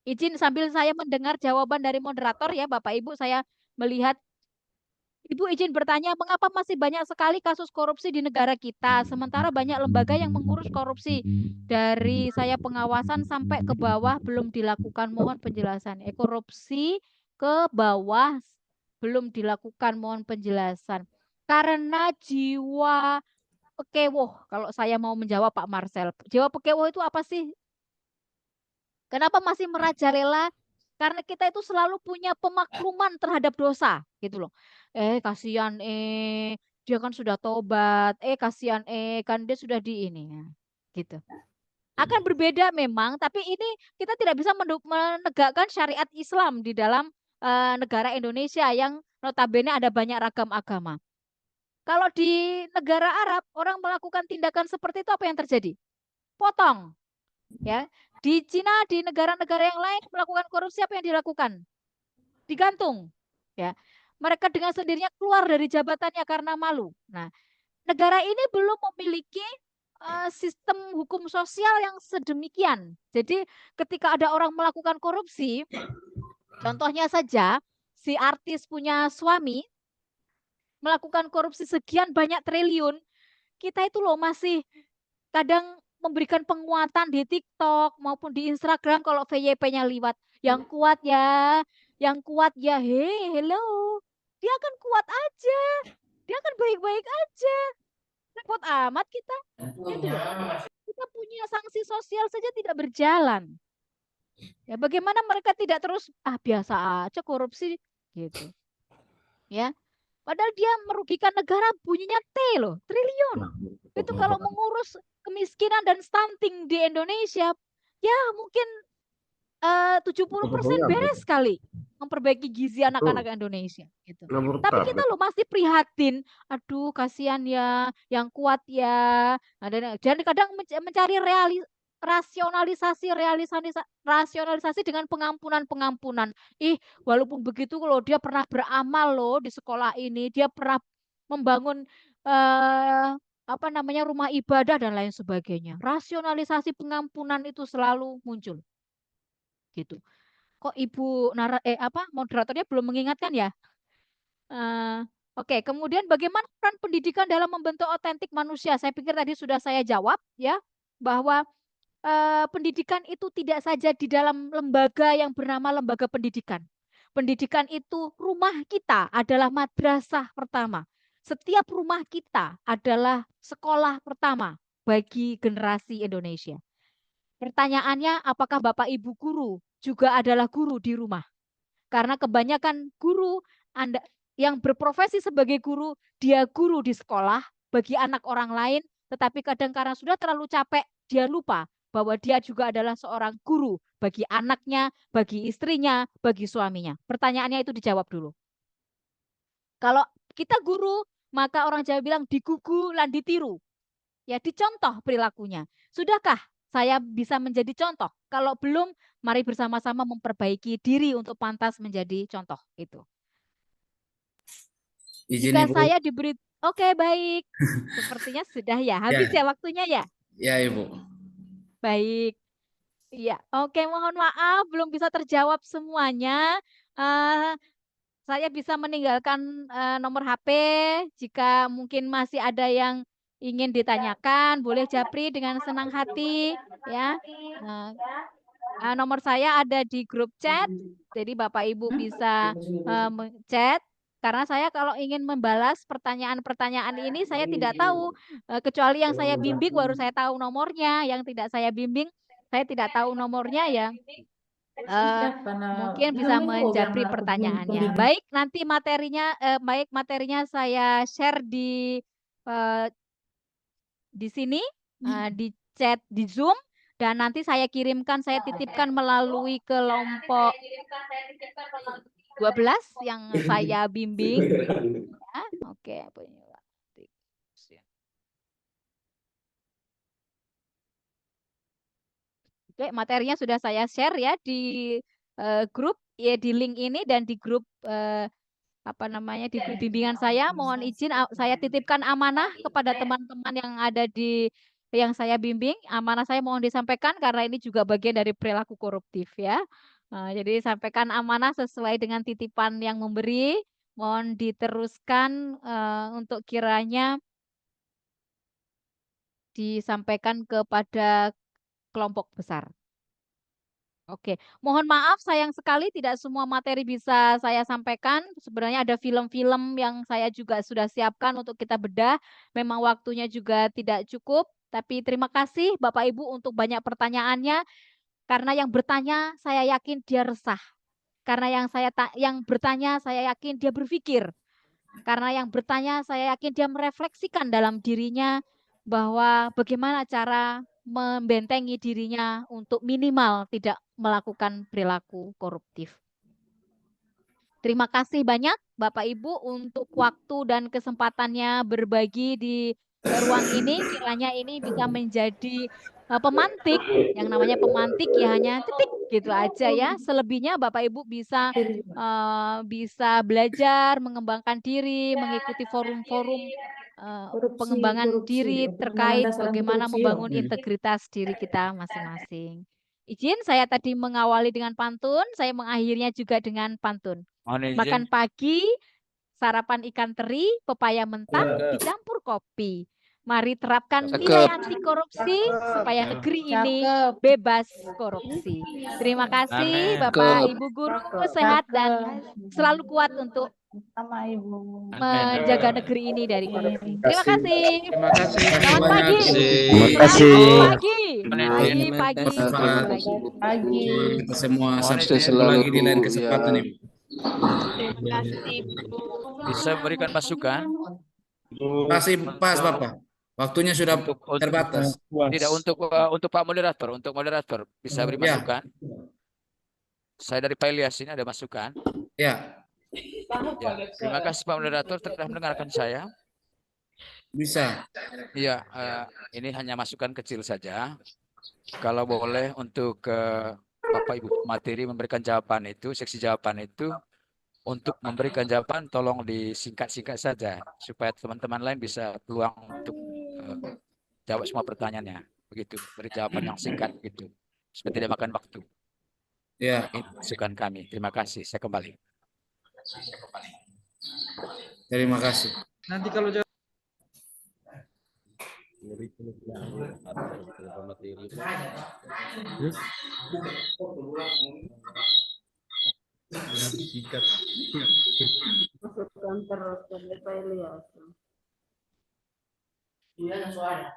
Izin sambil saya mendengar jawaban dari moderator ya, Bapak Ibu, saya melihat Ibu izin bertanya, mengapa masih banyak sekali kasus korupsi di negara kita, sementara banyak lembaga yang mengurus korupsi. Dari saya pengawasan sampai ke bawah belum dilakukan, mohon penjelasan. Korupsi ke bawah belum dilakukan, mohon penjelasan. Karena jiwa pekewoh, kalau saya mau menjawab Pak Marcel. Jiwa pekewoh itu apa sih? Kenapa masih merajalela? Karena kita itu selalu punya pemakluman terhadap dosa, gitu loh. Kasihan dia kan sudah tobat. Kasihan kan dia sudah di ini, ya, gitu. Akan berbeda memang, tapi ini kita tidak bisa menegakkan syariat Islam di dalam negara Indonesia yang notabene ada banyak ragam agama. Kalau di negara Arab, orang melakukan tindakan seperti itu apa yang terjadi? Potong, ya. Di Cina, di negara-negara yang lain melakukan korupsi apa yang dilakukan? Digantung, ya. Mereka dengan sendirinya keluar dari jabatannya karena malu. Nah, negara ini belum memiliki sistem hukum sosial yang sedemikian. Jadi ketika ada orang melakukan korupsi, contohnya saja si artis punya suami melakukan korupsi sekian banyak triliun, kita itu loh masih kadang memberikan penguatan di TikTok maupun di Instagram kalau VYP-nya liwat. Yang kuat ya, yang kuat ya, hello. Dia akan kuat aja, dia akan baik-baik aja. Repot amat kita. Gitu loh. Kita punya sanksi sosial saja tidak berjalan. Ya, bagaimana mereka tidak terus biasa aja korupsi gitu. Ya. Padahal dia merugikan negara bunyinya T loh, triliun. Itu kalau mengurus kemiskinan dan stunting di Indonesia, ya mungkin 70% beres sekali memperbaiki gizi anak-anak Indonesia. Gitu. Tapi kita loh masih prihatin, aduh kasihan ya, yang kuat ya. Dan kadang mencari rasionalisasi dengan pengampunan. Walaupun begitu kalau dia pernah beramal loh di sekolah ini, dia pernah membangun rumah ibadah dan lain sebagainya. Rasionalisasi pengampunan itu selalu muncul. Gitu. Kok Ibu moderatornya belum mengingatkan ya? Oke, kemudian bagaimana peran pendidikan dalam membentuk otentik manusia? Saya pikir tadi sudah saya jawab ya, bahwa pendidikan itu tidak saja di dalam lembaga yang bernama lembaga pendidikan. Pendidikan itu rumah kita adalah madrasah pertama. Setiap rumah kita adalah sekolah pertama bagi generasi Indonesia. Pertanyaannya, apakah Bapak Ibu guru juga adalah guru di rumah? Karena kebanyakan guru Anda yang berprofesi sebagai guru, dia guru di sekolah bagi anak orang lain, tetapi kadang karena sudah terlalu capek, dia lupa bahwa dia juga adalah seorang guru bagi anaknya, bagi istrinya, bagi suaminya. Pertanyaannya itu dijawab dulu. Kalau kita guru, maka orang Jawa bilang digugu lan ditiru. Ya, dicontoh perilakunya. Sudahkah saya bisa menjadi contoh? Kalau belum, mari bersama-sama memperbaiki diri untuk pantas menjadi contoh. Itu. Jika saya diberi, oke, baik. Sepertinya sudah ya. Habis ya waktunya ya? Ya, Ibu. Baik. Iya, oke, mohon maaf belum bisa terjawab semuanya. Saya bisa meninggalkan nomor HP jika mungkin masih ada yang ingin ditanyakan, boleh japri dengan senang hati ya. Nomor saya ada di grup chat, jadi Bapak Ibu bisa chat. Karena saya kalau ingin membalas pertanyaan-pertanyaan ini saya tidak tahu, kecuali yang saya bimbing baru saya tahu nomornya, yang tidak saya bimbing saya tidak tahu nomornya ya. Mungkin bisa menjapri pertanyaannya. Baik, nanti materinya saya share di eh, di sini, di chat di Zoom, dan nanti saya kirimkan, saya titipkan melalui kelompok 12 yang saya bimbing. Ya, oke. Oke, materinya sudah saya share ya di grup, ya di link ini dan di grup apa namanya, di grup bimbingan saya. Mohon izin saya titipkan amanah kepada teman-teman yang ada di yang saya bimbing. Amanah saya mohon disampaikan karena ini juga bagian dari perilaku koruptif ya. Jadi sampaikan amanah sesuai dengan titipan yang memberi. Mohon diteruskan untuk kiranya disampaikan kepada kelompok besar. Oke, mohon maaf sayang sekali tidak semua materi bisa saya sampaikan. Sebenarnya ada film-film yang saya juga sudah siapkan untuk kita bedah. Memang waktunya juga tidak cukup, tapi terima kasih Bapak Ibu untuk banyak pertanyaannya. Karena yang bertanya saya yakin dia resah. Karena yang bertanya saya yakin dia berpikir. Karena yang bertanya saya yakin dia merefleksikan dalam dirinya bahwa bagaimana cara membentengi dirinya untuk minimal tidak melakukan perilaku koruptif. Terima kasih banyak Bapak Ibu untuk waktu dan kesempatannya berbagi di ruang ini. Kiranya ini bisa menjadi pemantik. Yang namanya pemantik ya hanya titik gitu aja ya. Selebihnya Bapak Ibu bisa belajar, mengembangkan diri, mengikuti forum-forum pengembangan diri terkait bagaimana membangun integritas diri kita masing-masing. Izin saya tadi mengawali dengan pantun, saya mengakhirinya juga dengan pantun. Mohon izin. Makan pagi, sarapan ikan teri, pepaya mentah, dicampur kopi. Mari terapkan nilai anti korupsi supaya negeri ini bebas korupsi. Terima kasih Bapak Ibu guru, sehat dan selalu kuat untuk menjaga negeri ini dari korupsi. Terima kasih. Terima kasih. Selamat pagi. Terima kasih. Pagi. Kita semua sampai Sukses ketemu selalu, lagi di lain Bu. kesempatan Ya. Ibu. Terima kasih Bu. Bisa berikan masukan? Masih pas Bapak. Waktunya sudah terbatas. Tidak, untuk Pak Moderator, bisa beri Ya. masukan. Saya dari Pak Ilyas ini ada masukan. Ya, Ya. Terima kasih Pak Moderator telah mendengarkan saya. bisa. Iya, ini hanya masukan kecil saja. Kalau boleh untuk Bapak Ibu materi memberikan jawaban itu, seksi jawaban itu, untuk memberikan jawaban tolong disingkat-singkat saja supaya teman-teman lain bisa peluang untuk jawab semua pertanyaannya. Begitu, beri jawaban yang singkat gitu, supaya tidak makan waktu. Ya, Ini masukan kami. Terima kasih. Saya kembali. terima kasih. Nanti kalau Iya, suara.